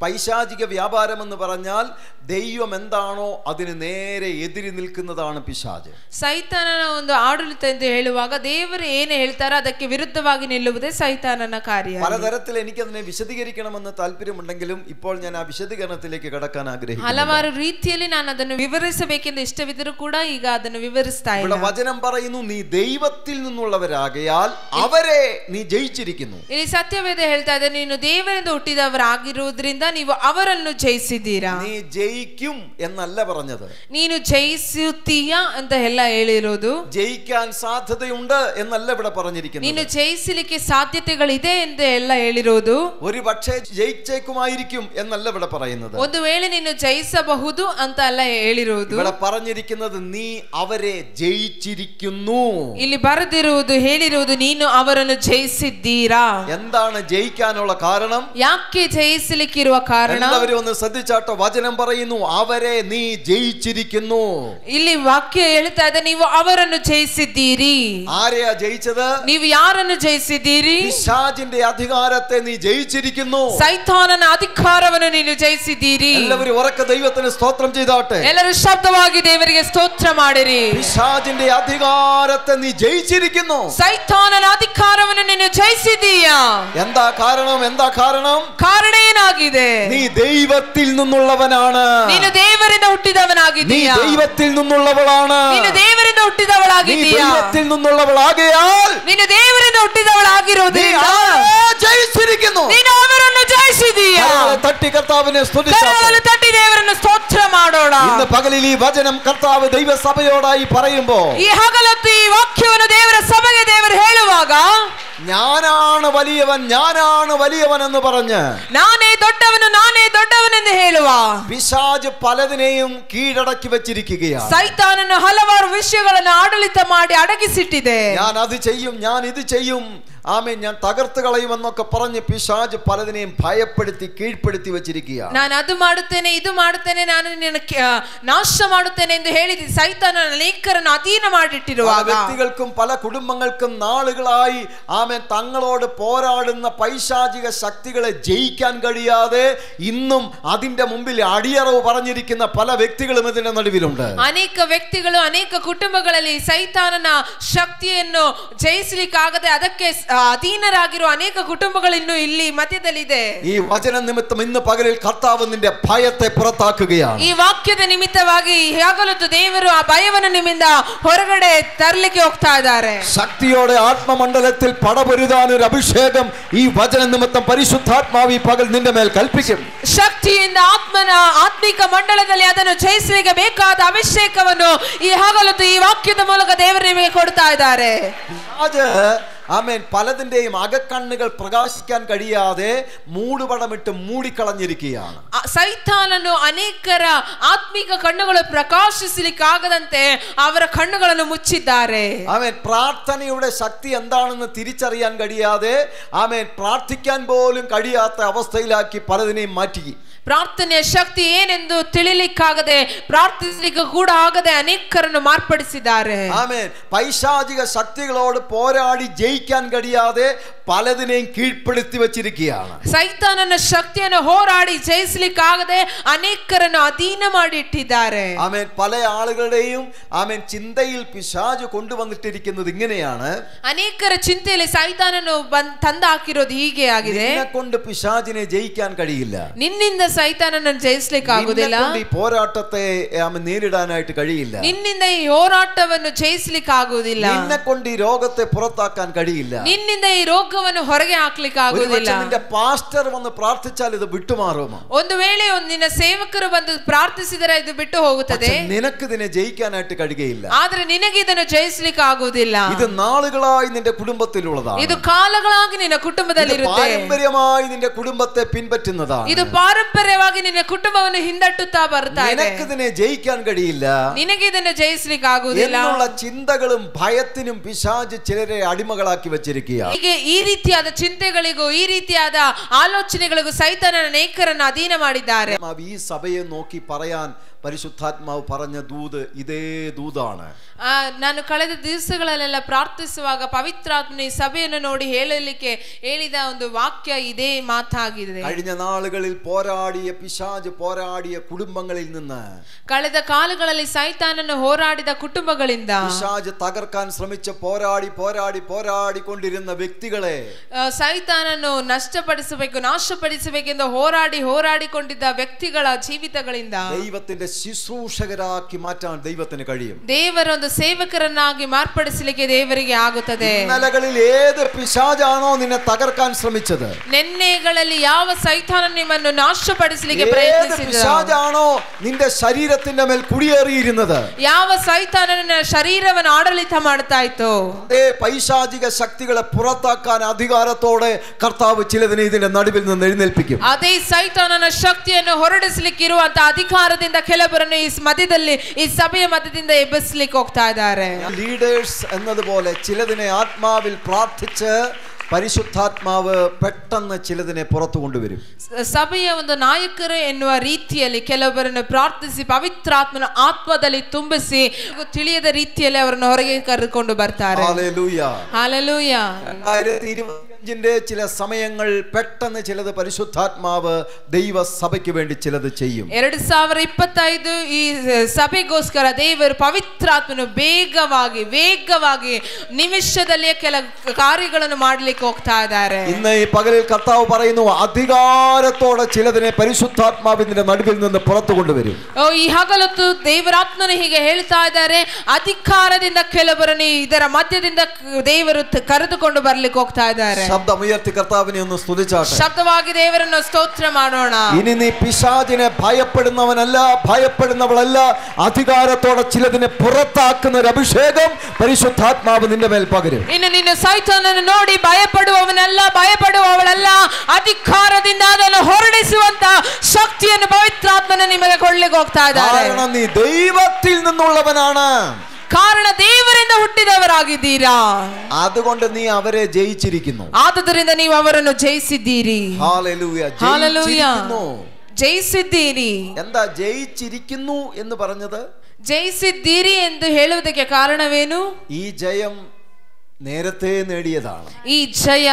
പൈശാചിക വ്യാപാരം എന്ന് പറഞ്ഞാൽ ദൈവം എന്താണോ അതിന് നേരെ എതിരി നിൽക്കുന്നതാണ് പിശാച്. ಸೈತಾನನ ಒಂದು ಆಡಳಿತ ಎಂದು ಹೇಳುವಾಗ ದೇವರು ಏನು ಹೇಳ್ತಾರೋ ಅದಕ್ಕೆ ವಿರುದ್ಧವಾಗಿ ನಿಲ್ಲುವುದೇ ಸೈತಾನನ ಕಾರ್ಯ. പലതരത്തിൽ എനിക്കതിനെ വിശദീകരിക്കണമെന്ന് താല്പര്യമുണ്ടെങ്കിലും ഇപ്പോൾ ഞാൻ ആ വിശദീകരണത്തിലേക്ക് കടക്കാൻ ആഗ്രഹിക്കുന്നു. ಹಲವಾರು ರೀತಿಯಲ್ಲಿ ನಾನು ಅದನ್ನು ವಿವರಿಸಬೇಕೆಂದು ಇಷ್ಟವಿದ್ದರೂ ಕೂಡ ಈಗ ಅದನ್ನು ವಿವರಿಸ್ತಾ ಇಲ್ಲ. ഇവിടെ വചനം പറയുന്നു, നീ ദൈവത്തിൽ നിന്നുള്ളവരാകയാൽ അവരെ നീ ജയിച്ചിരിക്കുന്നു. ಇಲ್ಲಿ ಸತ್ಯವೇದ ಹೇಳ್ತಾ ಇದೆ, ನೀನು ದೇವರಿಂದ ಹುಟ್ಟಿದವರಾಗಿರುವುದರಿಂದ ನೀವು ಅವರನ್ನು ಜಯಿಸಿದ್ದೀರಾ. നീ ജയിക്കും എന്നല്ല പറഞ്ഞത്, ನೀನು ಜಯಿಸುತ್ತೀಯಾ ಅಂತ ಎಲ್ಲ ಹೇಳಿರೋದು. ജയിക്കാൻ സാധ്യതയുണ്ട് എന്നല്ല ഇവിടെ പറഞ്ഞിരിക്കുന്നത്. ನೀನು ಜಯಿಸಲಿಕ್ಕೆ ಸಾಧ್ಯತೆಗಳಿದೆ ಎಂದು ಎಲ್ಲ ಹೇಳಿರೋದು. ഒരു പക്ഷേ ജയിച്ചേക്കുമായിരിക്കും എന്നല്ല ഇവിടെ പറയുന്നത്. ಒಂದು ವೇಳೆ ನೀನು ಜಯಿಸಬಹುದು ಅಂತ ಅಲ್ಲ ಹೇಳಿರೋದು. ഇവിടെ പറഞ്ഞിരിക്കുന്നത് നീ അവരെ ജയിച്ചിരിക്കുന്നു. ಇಲ್ಲಿ ಬರೆದಿರುವುದು ಹೇಳಿರುವುದು ನೀನು ಅವರನ್ನು ಜಯಿಸಿದ್ದೀರಾ. എന്താണ് ജയിക്കാനുള്ള കാരണം? ಯಾಕೆ ಜಯಿಸಲಿಕ್ಕಿರುವ ಕಾರಣ? എല്ലാവരും ഒന്ന് ശ്രദ്ധിച്ചാട്ടോ. വചനം പറയുന്നു, അവരെ നീ ജയിച്ചിരിക്കുന്നു. ಇಲ್ಲಿ ವಾಕ್ಯ ಹೇಳ್ತಾ ಇದೆ, ನೀವು ಅವರನ್ನು ಜಯಿಸಿದ್ದೀರಿ. ആരെയാ ജയിച്ചത്? ನೀವು ಯಾರನ್ನು ಜಯಿಸಿದ್ದೀರಿ? പിശാചിന്റെ അധികാരത്തെ നീ ജയിച്ചിരിക്കുന്നു. ಸೈತಾನನ ಅಧಿಕಾರವನ್ನು ನೀನು ಜಯಿಸಿದ್ದೀರಿ. എല്ലാവരും ഉറക്കെ ദൈവത്തിന് സ്തോത്രം ചെയ്താട്ടെ. ಎಲ್ಲರೂ ಶಬ್ದವಾಗಿ ದೇವರಿಗೆ ಸ್ತೋತ್ರ ಮಾಡಿರಿ. പിശാചിന്റെ അധികാരത്തെ നീ ജയിച്ചിരിക്കുന്നു. ಸೈತಾನನ ಅಧಿಕಾರವನ್ನು ನೀನು ಜಯಿಸಿದ್ದೀಯಾ. എന്താ കാരണം? എന്താ കാരണം? ಕಾರಣ ಏನಾಗಿದೆ? നീ ദൈവത്തിൽ നിന്നുള്ളവനാണ്. ನೀನು ದೇವರಿಂದ ಹುಟ್ಟಿದವನಾಗಿದ್ದೀಯಾ. നീ ദൈവത്തിൽ നിന്നുള്ളവളാണ്. ನೀನು ದೇವರಿಂದ ಹುಟ್ಟಿದವಳಾಗಿದ್ದೀಯಾ. ദൈവത്തിൽ നിന്നുള്ളവളാകയാൽ ನೀನು ದೇವರಿಂದ ಹುಟ್ಟಿದವಳಾಗಿರುವುದರಿಂದ ജയിച്ചിരിക്കുന്നു. ನೀನು ಅವರನ್ನು ಜಯಿಸಿದ್ದೀಯಾ. തട്ടി കർത്താവിനെ സ്തുതിച്ചാട്ടെ. ತಟ್ಟಿ ದೇವರನ್ನು ಸ್ತೋತ್ರ ಮಾಡೋಣ. ഇന്ന് പകലിൽ ഈ വചനം കർത്താവ് ദൈവസഭയോടായി പറയുമ്പോ, ಈ ಹಗಲತ್ತು ಈ ವಾಕ್ಯವನ್ನು ದೇವರ ಸಭೆಗೆ ದೇವರು ಹೇಳುವಾಗ, ഞാനാണ് വലിയവൻ, ഞാനാണ് വലിയവൻ എന്ന് പറഞ്ഞ് ನಾನೇ ದೊಡ್ಡವನೆಂದು ಹೇಳುವ പിശാച് പലതിനെയും കീഴടക്കി വെച്ചിരിക്കുകയാണ്. ಸೈತಾನನು ಹಲವಾರು ವಿಷಯಗಳನ್ನು ಆಡಳಿತ ಮಾಡಿ ಅಡಗಿಸಿಟ್ಟಿದೆ. ഞാൻ അത് ചെയ്യും, ഞാൻ ഇത് ചെയ്യും, ആമേൻ, ഞാൻ തകർത്ത് കളയുമെന്നൊക്കെ പറഞ്ഞ് പിശാച് പലതിനെയും ഭയപ്പെടുത്തി കീഴ്പ്പെടുത്തി വെച്ചിരിക്കുകയാണ്. ನಾನು ಅದು ಮಾಡುತ್ತೇನೆ, ಇದು ಮಾಡುತ್ತೇನೆ, ನಾನು ನಿನ್ನ ನಾಶ ಮಾಡುತ್ತೇನೆ ಎಂದು ಹೇಳಿದ ಸೈತಾನ ಅನೇಕರನ್ನು ಅಧೀನ ಮಾಡಿಟ್ಟಿರುವಾಗ, വ്യക്തികൾക്കും പല കുടുംബങ്ങൾക്കും നാളുകളായി ആമേൻ തങ്ങളോട് പോരാടുന്ന പൈശാചിക ശക്തികളെ ജയിക്കാൻ കഴിയാതെ ഇന്നും അതിന്റെ മുമ്പിൽ അടിയറവ് പറഞ്ഞിരിക്കുന്ന പല വ്യക്തികളും ഇതിന്റെ നടുവിലുണ്ട്. ಅನೇಕ ವ್ಯಕ್ತಿಗಳು, ಅನೇಕ ಕುಟುಂಬಗಳಲ್ಲಿ ಸೈತಾನನ ಶಕ್ತಿಯನ್ನು ಜಯಿಸಲಿಕ್ಕಾಗದೆ ಅದಕ್ಕೆ ಅಧೀನರಾಗಿರುವ ಅನೇಕ ಕುಟುಂಬಗಳು ಇನ್ನು ಇಲ್ಲಿ ಮಧ್ಯದಲ್ಲಿದೆ. ഈ വചന നിമിത്തം ഇന്ന് പകലിൽ കർത്താവ് നിന്റെ ഭയത്തെ പുറത്താക്കുകയാണ്. ಈ ವಾಕ್ಯದ ನಿಮಿತ್ತವಾಗಿ ಹಗಲೊತ್ತು ದೇವರು ಆ ಭಯವನ್ನು ನಿಮ್ಮಿಂದ ಹೊರಗಡೆ ತರಲಿಕ್ಕೆ ಹೋಗ್ತಾ ಇದ್ದಾರೆ. ശക്തിയോടെ ആത്മമണ്ഡലത്തിൽ പടപൊരുതാൻ ഒരു അഭിഷേകം ഈ വചന നിമിത്തം പരിശുദ്ധാത്മാവ് ഈ പകൽ നിന്റെ മേൽ കൽപ്പിക്കും. ಶಕ್ತಿಯಿಂದ ಆತ್ಮಿಕ ಮಂಡಲದಲ್ಲಿ ಅದನ್ನು ಜಯಿಸಲಿಕ್ಕೆ ಬೇಕಾದ ಅಭಿಷೇಕವನ್ನು ಈ ಹಗಲೊತ್ತು ಈ ವಾಕ್ಯದ ಮೂಲಕ ದೇವರು ನಿಮಗೆ ಕೊಡ್ತಾ ಇದ್ದಾರೆ. ആമേൻ പലതിന്റെയും അകക്കണ്ണുകൾ പ്രകാശിക്കാൻ കഴിയാതെ മൂടുപടമിട്ട് മൂടിക്കളഞ്ഞിരിക്കുകയാണ്. ಸೈತಾನನು ಅನೇಕರ ಆತ್ಮಿಕ ಕಣ್ಣುಗಳು ಪ್ರಕಾಶಿಸಲಿಕ್ಕಾಗದಂತೆ ಅವರ ಕಣ್ಣುಗಳನ್ನು ಮುಚ್ಚಿದ್ದಾರೆ. ആമേൻ പ്രാർത്ഥനയുടെ ശക്തി എന്താണെന്ന് തിരിച്ചറിയാൻ കഴിയാതെ ആമേൻ പ്രാർത്ഥിക്കാൻ പോലും കഴിയാത്ത അവസ്ഥയിലാക്കി പലതിനെയും മാറ്റി. ಪ್ರಾರ್ಥನೆಯ ಶಕ್ತಿ ಏನೆಂದು ತಿಳಿಲಿಕ್ಕಾಗದೆ ಪ್ರಾರ್ಥಿಸಲಿಕ್ಕೆ ಕೂಡ ಆಗದೆ ಅನೇಕರನ್ನು ಮಾರ್ಪಡಿಸಿದ್ದಾರೆ. ആമേൻ പൈശാചിക ശക്തികളോട് പോരാടി ജയിക്കാൻ കഴിയാതെ പലതിനെയും കീഴ്പ്പെടുത്തി വെച്ചിരിക്കുകയാണ്. ಸೈತಾನನ ಶಕ್ತಿಯನ್ನು ಹೋರಾಡಿ ಜಯಿಸಲಿಕ್ಕಾಗದೆ ಅನೇಕರನ್ನು ಅಧೀನ ಮಾಡಿ ಇಟ್ಟಿದ್ದಾರೆ. ആമേൻ പല ആളുകളുടെയും ആമേൻ ചിന്തയിൽ പിശാച് കൊണ്ടുവന്നിട്ടിരിക്കുന്നത് ഇങ്ങനെയാണ്. ಅನೇಕರ ಚಿಂತೆಯಲ್ಲಿ ಸೈತಾನನು ತಂದು ಹಾಕಿರೋದು ಹೀಗೆ ಆಗಿದೆ. നിന്നെ കൊണ്ട് പിശാചിനെ ജയിക്കാൻ കഴിയില്ല. ನಿನ್ನಿಂದ ಸೈತಾನನನ್ನು ಜಯಿಸಲಿಕ್ಕೆ ಆಗುವುದಿಲ್ಲ. ഈ പോരാട്ടത്തെ നേരിടാനായിട്ട് കഴിയില്ല. ನಿನ್ನಿಂದ ಈ ಹೋರಾಟವನ್ನು ಜಯಿಸಲಿಕ್ಕೆ ಆಗುವುದಿಲ್ಲ. നിന്നെ കൊണ്ട് ഈ രോഗത്തെ പുറത്താക്കാൻ കഴിയില്ല. ನಿನ್ನಿಂದ ಈ ರೋಗವನ್ನು ಹೊರಗೆ ಹಾಕ್ಲಿಕ್ಕೆ ಆಗುವುದಿಲ್ಲ. നിന്റെ പാസ്റ്റർ വന്ന് പ്രാർത്ഥിച്ചാൽ ഇത് വിട്ടുമാറുമോ? ಒಂದು ವೇಳೆ ನಿನ್ನ ಸೇವಕರು ಬಂದು ಪ್ರಾರ್ಥಿಸಿದರೆ ಇದು ಬಿಟ್ಟು ಹೋಗುತ್ತದೆ. നിനക്ക് ഇതിനെ ജയിക്കാനായിട്ട് കഴിയുകയില്ല. ಆದ್ರೆ ನಿನಗೆ ಇದನ್ನು ಜಯಿಸಲಿಕ್ಕೆ ಆಗುವುದಿಲ್ಲ. ഇത് നാളുകളായി നിന്റെ കുടുംബത്തിലുള്ളതാണ്. ಇದು ಕಾಲಗಳಾಗಿ ನಿನ್ನ ಕುಟುಂಬದಲ್ಲಿ ಇರುತ್ತೆ. പാരമ്പര്യമായി നിന്റെ കുടുംബത്തെ പിൻപറ്റുന്നതാണ്. ಇದು ಪಾರಂಪರ್ಯವಾಗಿ ನಿನ್ನ ಕುಟುಂಬವನ್ನು ಹಿಂದಟ್ಟುತ್ತಾ ಬರ್ತಾ ಇದೆ. നിനക്ക് ഇതിനെ ജയിക്കാൻ കഴിയില്ല. ನಿನಗೆ ಇದನ್ನು ಜಯಿಸಲಿಕ್ಕೆ ಆಗುವುದಿಲ್ಲ എന്നുള്ള ചിന്തകളും ഭയത്തിനും പിശാച് ചിലരെ അടിമകളാക്കി വെച്ചിരിക്കുകയാണ്. ಹೀಗೆ ಈ ರೀತಿಯಾದ ಚಿಂತೆಗಳಿಗೂ ಈ ರೀತಿಯಾದ ಆಲೋಚನೆಗಳಿಗೂ ಸೈತಾನ ಅನೇಕರನ್ನು ಅಧೀನ ಮಾಡಿದ್ದಾರೆ. ഈ സഭയെ നോക്കി പറയാൻ പരിശുദ്ധാത്മാവ് പറഞ്ഞ ദൂത് ഇതേ ദൂതാണ്. ನಾನು ಕಳೆದ ದಿವಸಗಳಲ್ಲೆಲ್ಲ ಪ್ರಾರ್ಥಿಸುವಾಗ ಪವಿತ್ರಾತ್ಮನ ಈ ಸಭೆಯನ್ನು ನೋಡಿ ಹೇಳಲಿಕ್ಕೆ ಹೇಳಿದ ಒಂದು ವಾಕ್ಯ ಇದೇ ಮಾತಾಗಿದೆ. കഴിഞ്ഞ നാളുകളിൽ പോരാടിയ പിശാച് പോരാടിയ കുടുംബങ്ങളിൽ നിന്ന്, ಕಳೆದ ಕಾಲಗಳಲ್ಲಿ ಸೈತಾನನ್ನು ಹೋರಾಡಿದ ಕುಟುಂಬಗಳಿಂದ, പിശാച് തകർക്കാൻ ശ്രമിച്ച പോരാടിക്കൊണ്ടിരുന്ന വ്യക്തികളെ ಸೈತಾನನ್ನು ನಷ್ಟಪಡಿಸಬೇಕು ನಾಶಪಡಿಸಬೇಕೆಂದು ಹೋರಾಡಿಕೊಂಡಿದ್ದ ವ್ಯಕ್ತಿಗಳ ಜೀವಿತಗಳಿಂದ ദൈവത്തിന്റെ ശുശ്രൂഷകരാക്കി മാറ്റാൻ ദൈവത്തിന് കഴിയും. ದೇವರ ಒಂದು ಸೇವಕರನ್ನಾಗಿ ಮಾರ್ಪಡಿಸಲಿಕ್ಕೆ ದೇವರಿಗೆ ಆಗುತ್ತದೆ. ഇന്നലകളിൽ ഏത് പിശാചാണോ നിന്നെ തകർക്കാൻ ശ്രമിച്ചത്, ನೆನ್ನೆಗಳಲ್ಲಿ ಯಾವ ಸೈತಾನ ನಿಮ್ಮನ್ನು ನಾಶಪಡಿಸಲಿಕ್ಕೆ ഏത് ಪ್ರಯತ್ನಿಸಿದ, പിശാചാണോ നിന്റെ ശരീരത്തിന്റെ മേൽ കുടിയേറിയിരുന്നത്, ಯಾವ ಸೈತಾನನ ಶರೀರವನ್ನು ಆಡಳಿತ ಮಾಡ್ತಾ ಇತ್ತು, അതേ പൈശാചിക ശക്തികളെ പുറത്താക്കാൻ അധികാരത്തോടെ കർത്താവ് ചിലതിനെ ഇതിന്റെ നടുവിൽ നിന്ന് എഴുന്നേൽപ്പിക്കും. ಅದೇ ಸೈತಾನನ ಶಕ್ತಿಯನ್ನು ಹೊರಡಿಸಲಿಕ್ಕೆ ಇರುವಂತಹ ಅಧಿಕಾರದಿಂದ ಕೆಲವರನ್ನು ಈ ಮಧ್ಯದಲ್ಲಿ ಈ ಸಭೆಯ ಮಧ್ಯದಿಂದ ಎಬ್ಬಿಸಲಿಕ್ಕೆ ಹೋಗ್ತಾ ಇದ್ದಾರೆ. ലീഡേഴ്സ് എന്നതുപോലെ ചിലതിനെ ആത്മാവിൽ പ്രാർത്ഥിച്ച് പരിശുദ്ധാത്മാവ് പെട്ടെന്ന് ചിലതിനെ പുറത്തു കൊണ്ടുവരും. ಸಭೆಯ ಒಂದು ನಾಯಕರು ಎನ್ನುವ ರೀತಿಯಲ್ಲಿ ಕೆಲವರನ್ನು ಪ್ರಾರ್ಥಿಸಿ ಪವಿತ್ರಾತ್ಮನ ಆತ್ಮದಲ್ಲಿ ತುಂಬಿಸಿ ತಿಳಿಯದ ರೀತಿಯಲ್ಲಿ ಅವರನ್ನು ಹೊರಗೆ ಕರೆದುಕೊಂಡು ಬರ್ತಾರೆ. ഹല്ലേലൂയ. ഹല്ലേലൂയ. 2025 ചില സമയങ്ങൾ പെട്ടെന്ന് ചിലത് പരിശുദ്ധാത്മാവ് ദൈവസഭയ്ക്ക് വേണ്ടി ചിലത് ചെയ്യും. 2025 ಈ ಸಭೆಗೋಸ್ಕರ ದೇವರು ಪವಿತ್ರಾತ್ಮನು ವೇಗವಾಗಿ ನಿಮಿಷದಲ್ಲಿ ಕೆಲ ಕಾರ್ಯಗಳನ್ನು ಮಾಡಲಿಕ್ಕೆ ಹೋಗ್ತಾ ಇದ್ದಾರೆ. ഇന്ന് ഈ പകലിൽ കർത്താവ് പറയുന്നു, അധികാരത്തോടെ ചിലതിനെ പരിശുദ്ധാത്മാവിന്റെ നടുവിൽ നിന്ന് പുറത്തു കൊണ്ടുവരും. ಈ ಹಗಲೊತ್ತು ದೇವರಾತ್ಮನು ಹೀಗೆ ಹೇಳ್ತಾ ಇದ್ದಾರೆ, ಅಧಿಕಾರದಿಂದ ಕೆಲವರನ್ನು ಇದರ ಮಧ್ಯದಿಂದ ದೇವರು ಕರೆದುಕೊಂಡು ಬರ್ಲಿಕ್ಕೆ ಹೋಗ್ತಾ ಇದ್ದಾರೆ. ശബ്ദമുയർത്തി കർത്താവിനെ ഒന്ന് സ്തുതിച്ചാട്ടെ. ಶಬ್ದವಾಗಿ ದೇವರನ್ನು ಸ್ತೋತ್ರ ಮಾಡೋಣ. ഇനി നീ പിശാചിനെ ഭയപ്പെടുന്നവളല്ല, അധികാരത്തോടെ ചിലതിനെ പുറത്താക്കുന്ന ഒരു അഭിഷേകം പരിശുദ്ധാത്മാവ് നിന്റെ മേൽ പകരും. ಇನ್ನು ನೀನು ಸೈತಾನನನ್ನು ನೋಡಿ ಭಯಪಡುವವಳಲ್ಲ, ಅಧಿಕಾರದಿಂದ ಅದನ್ನು ಹೊರಡಿಸುವಂತ ಶಕ್ತಿಯನ್ನು ಪವಿತ್ರಾತ್ಮನ ನಿಮಗೆ ಕೊಡ್ಲಿಕ್ಕೆ ಹೋಗ್ತಾ ಇದ್ದಾರೆ. കാരണം നീ ദൈവത്തിൽ നിന്നുള്ളവനാണ്. ಕಾರಣ ದೇವರಿಂದ ಹುಟ್ಟಿದವರಾಗಿದ್ದೀರಾ. അതുകൊണ്ട് നീ അവരെ ജയിച്ചിരിക്കുന്നു. ಆದುದರಿಂದ ನೀವು ಅವರನ್ನು ಜಯಿಸಿದ್ದೀರಿ. ഹല്ലേലൂയ. ಜಯಿಸಿದ್ದೀರಿ. എന്താ ജയിച്ചിരിക്കുന്നു എന്ന് പറഞ്ഞത്? ಜಯಿಸಿದ್ದೀರಿ ಎಂದು ಹೇಳುವುದಕ್ಕೆ ಕಾರಣವೇನು? ഈ ജയം നേരത്തെ നേടിയതാണ്. ಈ ಜಯ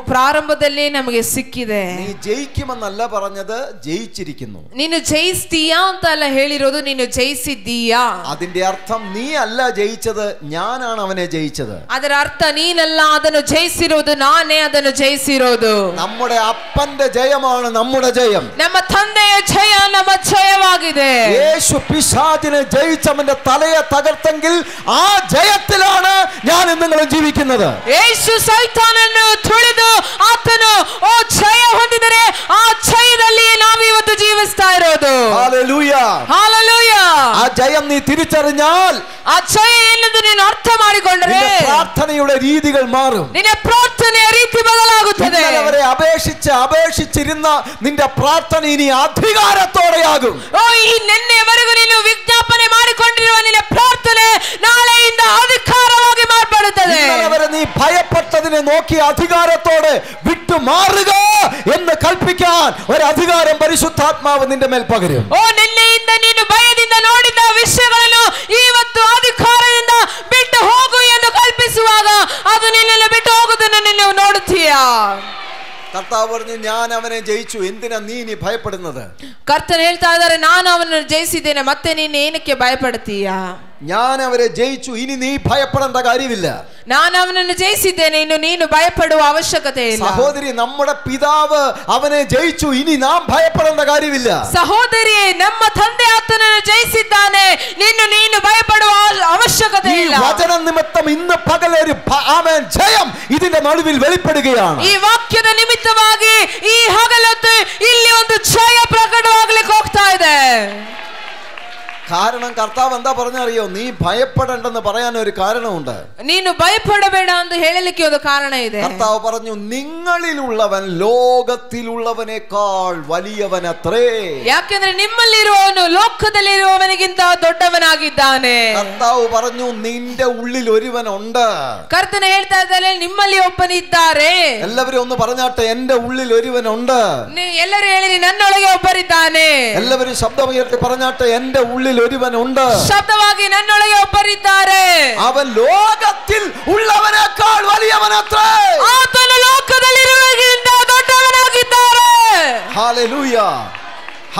ಪ್ರಾರಂಭದಲ್ಲೇ ನಮಗೆ ಸಿಕ್ಕಿದೆ. നീ ജയിക്കുമെന്നല്ല പറഞ്ഞത്, ജയിച്ചിരിക്കുന്നു. ನೀನು ಜಯಿಸ್ತೀಯಾ ಅಂತ ಅಲ್ಲ ಹೇಳಿರೋದು, ನೀನು ಜಯಿಸಿದ್ದೀಯಾ. അതിന്റെ അർത്ഥം നീ അല്ല ജയിച്ചത്, ഞാനാണ് അവനെ ജയിച്ചത്. ಅದರ ಅರ್ಥ ನೀನಲ್ಲ ಅದನ್ನು ಜಯಿಸಿರೋದು, ನಾನೇ ಅದನ್ನು ಜಯಿಸಿರೋದು. നമ്മുടെ അപ്പന്റെ ജയമാണ് നമ്മുടെ ജയം. ನಮ್ಮ ತಂದೆಯ ಜಯ ನಮ್ಮ ಜಯವಾಗಿದೆ. യേശു പിശാചിനെ ജയിച്ചവന്റെ തലയെ തകർത്തെങ്കിൽ ആ ജയത്തിലാണ് ഞാൻ നിങ്ങളും ജീവിക്കുന്നത്. ಯೇಸು ಸೈತಾನನ್ನು ತುಳಿದು ಆತನು ಜಯ ಹೊಂದಿದರೆ ಆ ಜಯದಲ್ಲಿ ನಾವು ಇವತ್ತು ಜೀವಿಸ್ತಾ ಇರೋದು. ഹല്ലേലൂയ. ಹಲ್ಲೆಲೂಯ. ആ ജയം നീ തിരിച്ചറിഞ്ഞാൽ, ಆ ಜಯ ಏನೆಂದು ನೀನು ಅರ್ಥ ಮಾಡಿಕೊಂಡರೆ, പ്രാർത്ഥനയുടെ പ്രാർത്ഥനയുടെ രീതികൾ മാറും. ನಿನ್ನ ಪ್ರಾರ್ಥನೆಯ ರೀತಿ ಬದಲಾಗುತ್ತದೆ. അവരെ അപേക്ഷിച്ചിരുന്ന നിന്റെ പ്രാർത്ഥന ഇനി അധികാരത്തോടെയാകും. ಓ, ಈ ನಿನ್ನೆವರೆಗೂ ನೀನು ವಿಜ್ಞಾಪನೆ ಮಾಡಿಕೊಂಡಿರುವ ನಿನ್ನ ಪ್ರಾರ್ಥನೆ ನಾಳೆಯಿಂದ അധികാരವಾಗಿ മാറപ്പെടുತ್ತದೆ. അവരെ നീ ഭയപ്പെട്ടതിനെ നോക്കി അധികാരത്തോടെ വിട്ടു മാറുക എന്ന് കൽപ്പിക്കാൻ ഒരു അധികാരം പരിശുദ്ധാത്മാവ് നിന്റെ മേൽ പകരും. ಓ, ನಿನ್ನೆಯಿಂದ ನೀನು ಭಯದಿಂದ ನೋಡಿದ ವಿಷಯಗಳನ್ನು ಇವತ್ತು ಅಧಿಕಾರದಿಂದ ಬಿಟ್ಟು ಹೋಗು ಎಂದು ಕಲ್ಪಿಸುವಾಗ ಅದು ನಿನ್ನೆಲ್ಲ ಬಿಟ್ಟು ಹೋಗುವುದನ್ನು ನೀನು ನೋಡುತ್ತೀಯಾ? കർത്താവ് പറഞ്ഞു, ഞാൻ അവനെ ജയിച്ചു, എന്തിനാ നീ ഇനി ഭയപ്പെടുന്നത്? ಕರ್ತನು ಹೇಳ್ತಾ ಇದ್ದಾರೆ, ನಾನು ಅವನನ್ನು ಜಯಿಸಿದ್ದೇನೆ, ಮತ್ತೆ ನೀನು ಏನಕ್ಕೆ ಭಯಪಡ್ತೀಯಾ? ഞാൻ അവരെ ജയിച്ചു, ഇനി നീ ഭയപ്പെടേണ്ട കാര്യമില്ല. ನಾನು ಅವನನ್ನು ಜಯಿಸಿದ್ದೇನೆ, ಇನ್ನು ನೀನು ಭಯಪಡುವ ಅವಶ್ಯಕತೆ ಇಲ್ಲ. സഹോദരി, നമ്മുടെ പിതാവ് അവനെ ജയിച്ചു, ഇനി നാം ഭയപ്പെടേണ്ട കാര്യമില്ല. ಸಹೋದರಿಯೇ, ನಮ್ಮ ತಂದೆ ಆತನನ್ನು ಜಯಿಸಿದ್ದಾನೆ, ನೀನು ಭಯಪಡುವ ಅವಶ್ಯಕತೆ ಇಲ್ಲ. ഈ വചന നിമിത്തം ഇന്ന് പകലൊരു ആമേൻ ജയം ഇതിന്റെ നടുവിൽ വെളിപ്പെടുകയാണ്. ಈ ವಾಕ್ಯದ ನಿಮಿತ್ತವಾಗಿ ಈ ಹಗಲೊತ್ತು ಇಲ್ಲಿ ಒಂದು ಜಯ ಪ್ರಕಟವಾಗಲಿಕ್ಕೆ ಹೋಗ್ತಾ ಇದೆ. കാരണം കർത്താവ് എന്താ പറഞ്ഞറിയോ? നീ ഭയപ്പെടേണ്ടെന്ന് പറയാൻ ഒരു കാരണമുണ്ട്. ನೀನು ಭಯಪಡಬೇಡ ಎಂದು ಹೇಳಲಿಕ್ಕೆ ಒಂದು ಕಾರಣ ಇದೆ. കർത്താവ് പറഞ്ഞു, നിങ്ങളിലുള്ളവൻ ലോകത്തിലുള്ളവനേക്കാൾ വലിയവനത്രേ. ಯಾಕೆಂದ್ರೆ ನಿಮ್ಮಲ್ಲಿರುವವನು ಲೋಕದಲ್ಲಿರುವವನಿಗಿಂತ ದೊಡ್ಡವನಾಗಿದ್ದಾನೆ. കർത്താവ് പറഞ്ഞു, നിന്റെ ഉള്ളിൽ ഒരുവനുണ്ട്. ಕರ್ತನ ಹೇಳ್ತಾ ಇದ್ದಾನೆ, ನಿಮ್ಮಲ್ಲಿ ಒಬ್ಬನಿದ್ದಾರೆ. എല്ലാവരും ഒന്ന് പറഞ്ഞാട്ടെ, എന്റെ ഉള്ളിൽ ഒരുവനുണ്ട്. ಎಲ್ಲರೂ ಹೇಳಿರಿ, ನನ್ನೊಳಗೆ ಒಬ್ಬರಿದ್ದಾನೆ. എല്ലാവരും ശബ്ദമുയർത്തി പറഞ്ഞാട്ടെ, എന്റെ ഉള്ളിൽ ഒരുവനുണ്ട്. ಶಬ್ದವಾಗಿ ನನ್ನೊಳಗೆ ಒಬ್ಬರಿದ್ದಾರೆ. അവൻ ലോകത്തിൽ ഉള്ളവനേക്കാൾ വലിയവനത്രേ. ಆತನು ಲೋಕದಲ್ಲಿರುವವನಿಗಿಂತ ದೊಡ್ಡವನಾಗಿದ್ದಾರೆ. ഹല്ലേലൂയ,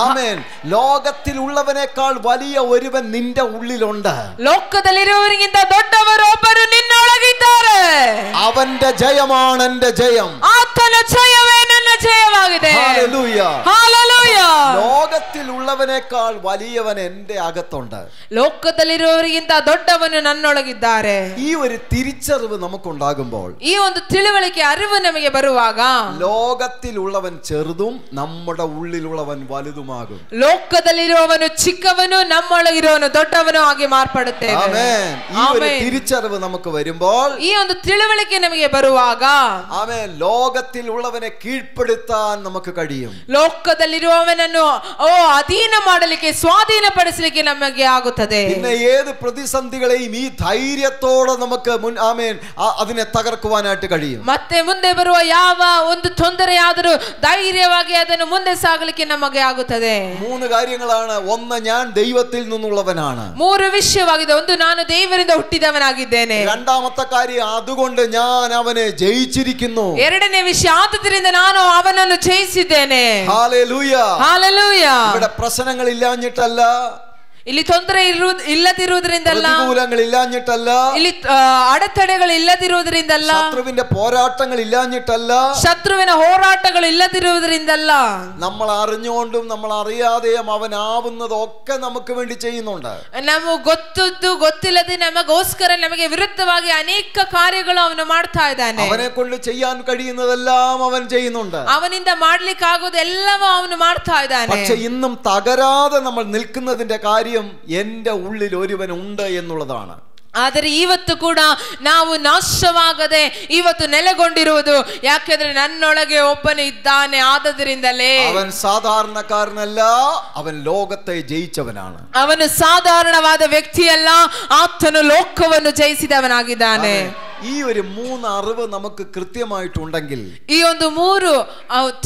ആമേൻ. ലോകത്തിൽ ഉള്ളവനേക്കാൾ വലിയ ഒരുവൻ നിന്റെ ഉള്ളിലുണ്ട്. ಲೋಕದಲ್ಲಿರುವವರಿಗಿಂತ ದೊಡ್ಡವರು ಒಬ್ಬರು ನಿನ್ನೊಳಗಿದ್ದಾರೆ. അവന്റെ ജയമാണ് എന്റെ ജയം. ಆತನ ಜಯವೇ ನನ್ನ ಜಯವಾಗಿದೆ. Hallelujah, hallelujah. ലോകത്തിൽ ഉള്ളവനേക്കാൾ വലിയവൻ എന്റെ അകത്തുണ്ട്. ಲೋಕದಲ್ಲಿರುವವರಿಗಿಂತ ದೊಡ್ಡವನು ನನ್ನೊಳಗಿದ್ದಾರೆ. ഈ ഒരു തിരിച്ചറിവ് നമുക്കുണ്ടാകുമ്പോൾ, ಈ ಒಂದು ತಿಳುವಳಿಕೆ ಅರಿವು ನಮಗೆ ಬರುವಾಗ, ലോകത്തിലുള്ളവൻ ചെറുതും നമ്മുടെ ഉള്ളിലുള്ളവൻ വലുതുമാകും. ಲೋಕದಲ್ಲಿರುವವನು ಚಿಕ್ಕವನು, ನಮ್ಮೊಳಗಿರುವವನು ದೊಡ್ಡವನು ಆಗಿ ಮಾರ್ಪಡುತ್ತೇವೆ. ആമേൻ. ഈ ഒരു തിരിച്ചറിവ് നമുക്ക് വരുമ്പോൾ, ಈ ಒಂದು ತಿಳುವಳಿಕೆ ನಮಗೆ ಬರುವಾಗ, ആമേൻ, ലോകത്തിലുള്ളവനെ കീഴ്പ്പെടുത്താൻ നമുക്ക് കഴിയും. ಲೋಕದಲ್ಲಿರುವವನನ್ನು ಅಧೀನ ಮಾಡಲಿಕ್ಕೆ, ಸ್ವಾಧೀನಪಡಿಸಲಿಕ್ಕೆ ನಮಗೆ ಆಗುತ್ತದೆ. പിന്നെ ഏത് പ്രതിസന്ധികളെയും ഈ ധൈര്യത്തോടെ നമുക്ക് ആമേൻ അതിനെ തകർക്കുവാനായിട്ട് കഴിയും. ಮತ್ತೆ ಮುಂದೆ ಬರುವ ಯಾವ ಒಂದು ತೊಂದರೆಯಾದರೂ ಧೈರ್ಯವಾಗಿ ಅದನ್ನು ಮುಂದೆ ಸಾಗಲಿಕ್ಕೆ ನಮಗೆ ಆಗುತ್ತದೆ. 3 കാര്യങ്ങളാണ്. ഒന്ന്, ഞാൻ ദൈവത്തിൽ നിന്നുള്ളവനാണ്. 3 ವಿಷಯವಾಗಿದೆ. ಒಂದು, ನಾನು ದೇವರಿಂದ ಹುಟ್ಟಿದವನಾಗಿದ್ದೇನೆ. രണ്ടാമത്തെ കാര്യം, അതുകൊണ്ട് ഞാൻ അവനെ ജയിച്ചിരിക്കുന്നു. ಎರಡನೇ ವಿಷಯ, ಆದುದರಿಂದ ನಾನು ಅವನನ್ನು ಜಯಿಸಿದ್ದೇನೆ. Hallelujah, hallelujah. ഇവിടെ പ്രശ്നങ്ങൾ ഇല്ലാഞ്ഞിട്ടല്ല, ಇಲ್ಲಿ ತೊಂದರೆ ಇಲ್ಲದಿರುವುದರಿಂದಲ್ಲ, പ്രതികൂലങ്ങൾ ഇല്ലാഞ്ഞിട്ടല്ല, ಇಲ್ಲಿ ಅಡೆತಡೆಗಳು ಇಲ್ಲದಿರುವುದರಿಂದಲ್ಲ, ശത്രുവിന്റെ പോരാട്ടങ്ങൾ ഇല്ലാഞ്ഞിട്ടല്ല, ಶತ್ರುವಿನ ಹೋರಾಟಗಳು ಇಲ್ಲದಿರುವುದರಿಂದಲ್ಲ, നമ്മൾ അറിഞ്ഞുകൊണ്ടും നമ്മൾ അറിയാതെയും അവനാവുന്നതൊക്കെ നമുക്ക് വേണ്ടി ചെയ്യുന്നുണ്ട്. ನಮಗೆ ಗೊತ್ತಿದ್ದು ಗೊತ್ತಿಲ್ಲದೆ ನಮಗೋಸ್ಕರ ನಮಗೆ ವಿರುದ್ಧವಾಗಿ ಅನೇಕ ಕಾರ್ಯಗಳು ಅವನು ಮಾಡ್ತಾ ಇದ್ದಾನೆ. അവനെ കൊണ്ട് ചെയ്യാൻ കഴിയുന്നതെല്ലാം അവൻ ചെയ്യുന്നുണ്ട്. ಅವನಿಂದ ಮಾಡ್ಲಿಕ್ಕೆ ಆಗೋದೆಲ್ಲವೂ ಅವನು ಮಾಡ್ತಾ ಇದ್ದಾನೆ. പക്ഷെ ഇന്നും തകരാതെ നമ്മൾ നിൽക്കുന്നതിന്റെ കാര്യം, എന്റെ ഉള്ളിൽ ഒരുവൻ ഉണ്ട് എന്നുള്ളതാണ്. ಆದರೆ ಇವತ್ತು ಕೂಡ ನಾವು ನಾಶವಾಗದೆ ಇವತ್ತು ನೆಲೆಗೊಂಡಿರುವುದು ಯಾಕೆಂದ್ರೆ ನನ್ನೊಳಗೆ ಒಬ್ಬನು ಇದ್ದಾನೆ. ಆದದರಿಂದಲೇ അവൻ സാധാരണക്കാരനല്ല, അവൻ ലോകത്തെ ജയിച്ചവനാണ്. ಅವನು ಸಾಧಾರಣವಾದ ವ್ಯಕ್ತಿಯಲ್ಲ, ಆತನು ಲೋಕವನ್ನು ಜಯಿಸಿದವನಾಗಿದ್ದಾನೆ. ഈ ഒരു 3 അറിവ് നമുക്ക് കൃത്യമായിട്ടുണ്ടെങ്കിൽ, ಈ ಒಂದು 3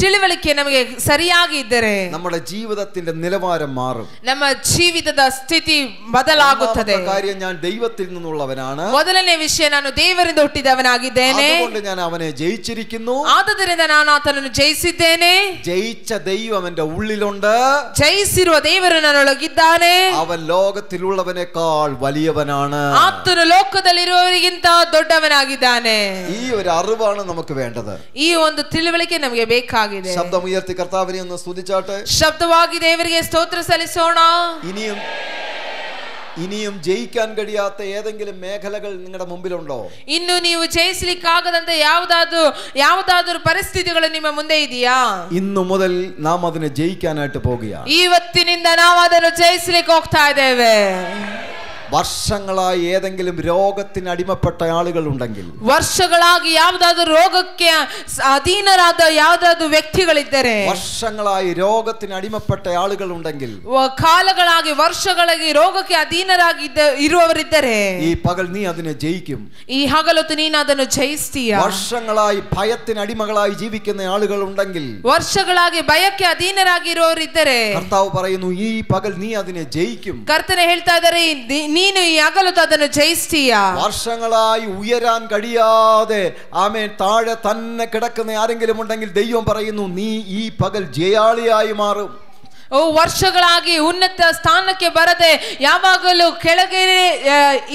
ತಿಳುವಳಿಕೆ ನಮಗೆ ಸರಿಯಾಗಿ ಇದ್ದರೆ നമ്മുടെ ജീവിതത്തിന്റെ നിലവാരം മാറും. ನಮ್ಮ ಜೀವಿತದ ಸ್ಥಿತಿ ಬದಲಾಗುತ್ತದೆ. കാര്യം, ഞാൻ ദൈവത്തിൽ നിന്നുള്ളവനാണ്. ಮೊದಲನೇ ವಿಷಯ, ನಾನು ದೇವರಿಂದ ಹುಟ್ಟಿದವನಾಗಿದ್ದೇನೆ, അതുകൊണ്ട് ഞാൻ അവനെ ജയിച്ചിരിക്കുന്നു. ಆದುದರಿಂದ ನಾನು ಆತನನ್ನು ಜಯಿಸಿದ್ದೇನೆ. ജയിച്ച ദൈവം എന്റെ ഉള്ളിലുണ്ട്. ಜಯಿಸಿರುವ ದೇವರು ನನ್ನೊಳಗಿದ್ದಾನೆ. അവൻ ലോകത്തിലുള്ളവനേക്കാൾ വലിയവനാണ്. ಆತನು ಲೋಕದಲ್ಲಿರುವವರಿಗಿಂತ ದೊಡ್ಡವನಾಗಿದ್ದಾನೆ. ഈ ഒരു അറിവാണ് നമുക്ക് വേണ്ടത്. ಈ ಒಂದು ತಿಳುವಳಿಕೆ ನಮಗೆ ಬೇಕಾಗಿದೆ. ശബ്ദമുയർത്തി കർത്താവിനെ ഒന്ന് സ്തുതിച്ചാട്ടെ. ಶಬ್ದವಾಗಿ ದೇವರಿಗೆ ಸ್ತೋತ್ರ ಸಲ್ಲಿಸೋಣ. ഇനിയും ജയിക്കാൻ കഴിയാത്ത ഏതെങ്കിലും മേഖലകൾ നിങ്ങളുടെ മുമ്പിലുണ്ടോ? ಇನ್ನು ನೀವು ಜಯಿಸಲಿಕ್ಕಾಗದಂತ ಯಾವುದಾದರೂ ಪರಿಸ್ಥಿತಿಗಳು ನಿಮ್ಮ ಮುಂದೆ ಇದೆಯಾ? ഇന്നു മുതൽ നാം അതിനെ ജയിക്കാനായിട്ട് പോകുകയാണ്. ಇವತ್ತಿನಿಂದ ನಾವು ಅದನ್ನು ಜಯಿಸಲಿಕ್ಕೆ ಹೋಗ್ತಾ ಇದ್ದೇವೆ. വർഷങ്ങളായി ഏതെങ്കിലും രോഗത്തിന് അടിമപ്പെട്ട ആളുകൾ ഉണ്ടെങ്കിൽ, ವರ್ಷಗಳಾಗಿ ಯಾವುದಾದರೂ ರೋಗಕ್ಕೆ ಅಧೀನರಾದ ಯಾವುದಾದರೂ ವ್ಯಕ್ತಿಗಳಿದ್ದರೆ, വർഷങ്ങളായി രോഗത്തിന് അടിമപ്പെട്ട ആളുകൾ ഉണ്ടെങ്കിൽ, ಕಾಲಗಳಾಗಿ ವರ್ಷಗಳಾಗಿ ರೋಗಕ್ಕೆ ಅಧೀನರಾಗಿದ್ದ ಇರುವವರಿದ್ದರೆ, ഈ പകൽ നീ അതിനെ ജയിക്കും. ಈ ಹಗಲೊತ್ತು ನೀನು ಅದನ್ನು ಜಯಿಸ್ತೀಯ. വർഷങ്ങളായി ഭയത്തിന് അടിമകളായി ജീവിക്കുന്ന ആളുകൾ ഉണ്ടെങ്കിൽ, ವರ್ಷಗಳಾಗಿ ಭಯಕ್ಕೆ ಅಧೀನರಾಗಿರುವವರಿದ್ದರೆ, കർത്താവ് പറയുന്നു ഈ പകൽ നീ അതിനെ ജയിക്കും. ಕರ್ತನೆ ಹೇಳ್ತಾ ಇದ್ದಾರೆ, ನೀನು ಈ ಹಗಲೊತ್ತು ಅದನ್ನು ಜಯಿಸ್ತೀಯ. വർഷങ്ങളായി ഉയരാൻ കഴിയാതെ ആമേൻ താഴെ തന്നെ കിടക്കുന്ന ആരെങ്കിലും ഉണ്ടെങ്കിൽ ദൈവം പറയുന്നു നീ ഈ പകൽ ജയാളിയായി മാറും. ವರ್ಷಗಳಾಗಿ ಉನ್ನತ ಸ್ಥಾನಕ್ಕೆ ಬರದೆ ಯಾವಾಗಲೂ ಕೆಳಗೆ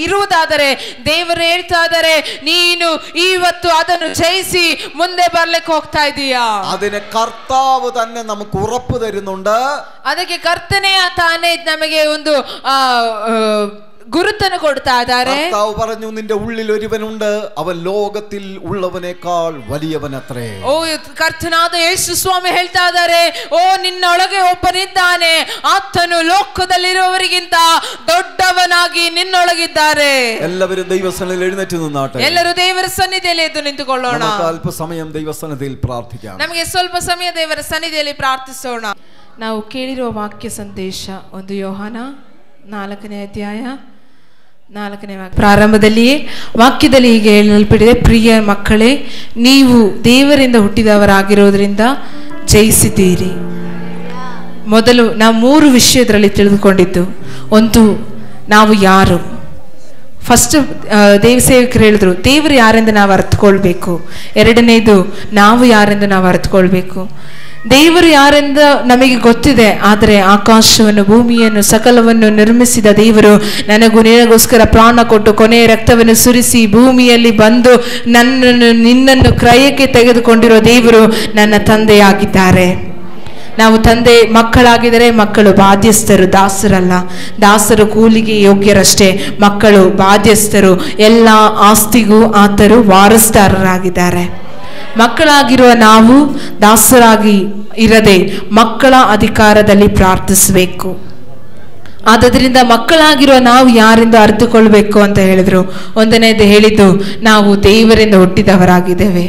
ಇರುವುದಾದರೆ ದೇವರು ಹೇಳ್ತಾ ಇದ್ದಾರೆ, ನೀನು ಇವತ್ತು ಅದನ್ನು ಜಯಿಸಿ ಮುಂದೆ ಬರ್ಲಿಕ್ಕೆ ಹೋಗ್ತಾ ಇದೀಯಾ. അതിന് കർത്താവ് തന്നെ നമുക്ക് ഉറപ്പ് തരുന്നുണ്ട്. ಅದಕ್ಕೆ ಕರ್ತನೆ ತಾನೇ ನಮಗೆ ಒಂದು ಗುರುತನ್ನು ಕೊಡ್ತಾ ಇದ್ದಾರೆ. കർത്താവ് പറഞ്ഞു, നിന്റെ ഉള്ളിൽ ഒരുവനുണ്ട്, അവൻ ലോകത്തിൽ ഉള്ളവനേക്കാൾ വലിയവനത്രേ. ಕರ್ತನಾದ ಯೇಸು ಸ್ವಾಮಿ ಹೇಳ್ತಾ ಇದ್ದಾರೆ, ನಿನ್ನೊಳಗೆ ಒಬ್ಬನಿದ್ದಾನೆ, ಆತನು ಲೋಕದಲ್ಲಿರುವವರಿಗಿಂತ ದೊಡ್ಡವನಾಗಿ ನಿನ್ನೊಳಗಿದ್ದಾರೆ. എല്ലാവരും ദൈവസന്നിധിയിൽ എഴുന്നേറ്റ് നിന്നാട്ടെ. ಎಲ್ಲರೂ ದೇವರ ಸನ್ನಿಧಿಯಲ್ಲಿ ಎದ್ದು ನಿಂತುಕೊಳ್ಳೋಣ. ಅಲ್ಪಸಮಯ ದೈವಸನ್ನಿಧಿയിൽ ಪ್ರಾರ್ಥಿക്കാം. ನಮಗೆ ಸ್ವಲ್ಪ ಸಮಯ ದೇವರ ಸನ್ನಿಧಿಯಲ್ಲಿ ಪ್ರಾರ್ಥಿಸೋಣ. ನಾವು ಕೇಳಿರುವ ವಾಕ್ಯ ಸಂದೇಶ ಒಂದು ಯೋಹಾನ 4ನೇ ಅಧ್ಯಾಯ 4ನೇ ವಾಕ್ಯ. ಪ್ರಾರಂಭದಲ್ಲಿಯೇ ವಾಕ್ಯದಲ್ಲಿ ಹೀಗೆ ಹೇಳಲ್ಪಟ್ಟಿದೆ, ಪ್ರಿಯ ಮಕ್ಕಳೇ, ನೀವು ದೇವರಿಂದ ಹುಟ್ಟಿದವರಾಗಿರೋದ್ರಿಂದ ಜಯಿಸಿದ್ದೀರಿ. ಮೊದಲು ನಾವು 3 ವಿಷಯದಲ್ಲಿ ತಿಳಿದುಕೊಂಡಿದ್ದು, ಒಂದು ನಾವು ಯಾರು. ಫಸ್ಟ್ ದೇವಸೇವಕರು ಹೇಳಿದ್ರು, ದೇವರು ಯಾರೆಂದು ನಾವು ಅರ್ಥಕೊಳ್ಬೇಕು. ಎರಡನೇದು, ನಾವು ಯಾರೆಂದು ನಾವು ಅರ್ಥಕೊಳ್ಬೇಕು. ದೇವರು ಯಾರೆಂದು ನಮಗೆ ಗೊತ್ತಿದೆ, ಆದರೆ ಆಕಾಶವನ್ನು ಭೂಮಿಯನ್ನು ಸಕಲವನ್ನು ನಿರ್ಮಿಸಿದ ದೇವರು ನನಗೂ ನಿನಗೋಸ್ಕರ ಪ್ರಾಣ ಕೊಟ್ಟು ಕೊನೆಯ ರಕ್ತವನ್ನು ಸುರಿಸಿ ಭೂಮಿಯಲ್ಲಿ ಬಂದು ನಿನ್ನನ್ನು ಕ್ರಯಕ್ಕೆ ತೆಗೆದುಕೊಂಡಿರೋ ದೇವರು ನನ್ನ ತಂದೆಯಾಗಿದ್ದಾರೆ. ನಾವು ತಂದೆ ಮಕ್ಕಳಾಗಿದ್ದರೆ ಮಕ್ಕಳು ಬಾಧ್ಯಸ್ಥರು, ದಾಸರಲ್ಲ. ದಾಸರು ಕೂಲಿಗೆ ಯೋಗ್ಯರಷ್ಟೇ, ಮಕ್ಕಳು ಬಾಧ್ಯಸ್ಥರು. ಎಲ್ಲ ಆಸ್ತಿಗೂ ಆತರು ವಾರಸ್ದಾರರಾಗಿದ್ದಾರೆ. ಮಕ್ಕಳಾಗಿರುವ ನಾವು ದಾಸರಾಗಿ ಇರದೆ ಮಕ್ಕಳ ಅಧಿಕಾರದಲ್ಲಿ ಪ್ರಾರ್ಥಿಸಬೇಕು. ಆದ್ದರಿಂದ ಮಕ್ಕಳಾಗಿರುವ ನಾವು ಯಾರೆಂದು ಅರ್ಥಕೊಳ್ಬೇಕು ಅಂತ ಹೇಳಿದ್ರು. ಒಂದನೇದು ಹೇಳಿದ್ದು, ನಾವು ದೇವರಿಂದ ಹುಟ್ಟಿದವರಾಗಿದ್ದೇವೆ.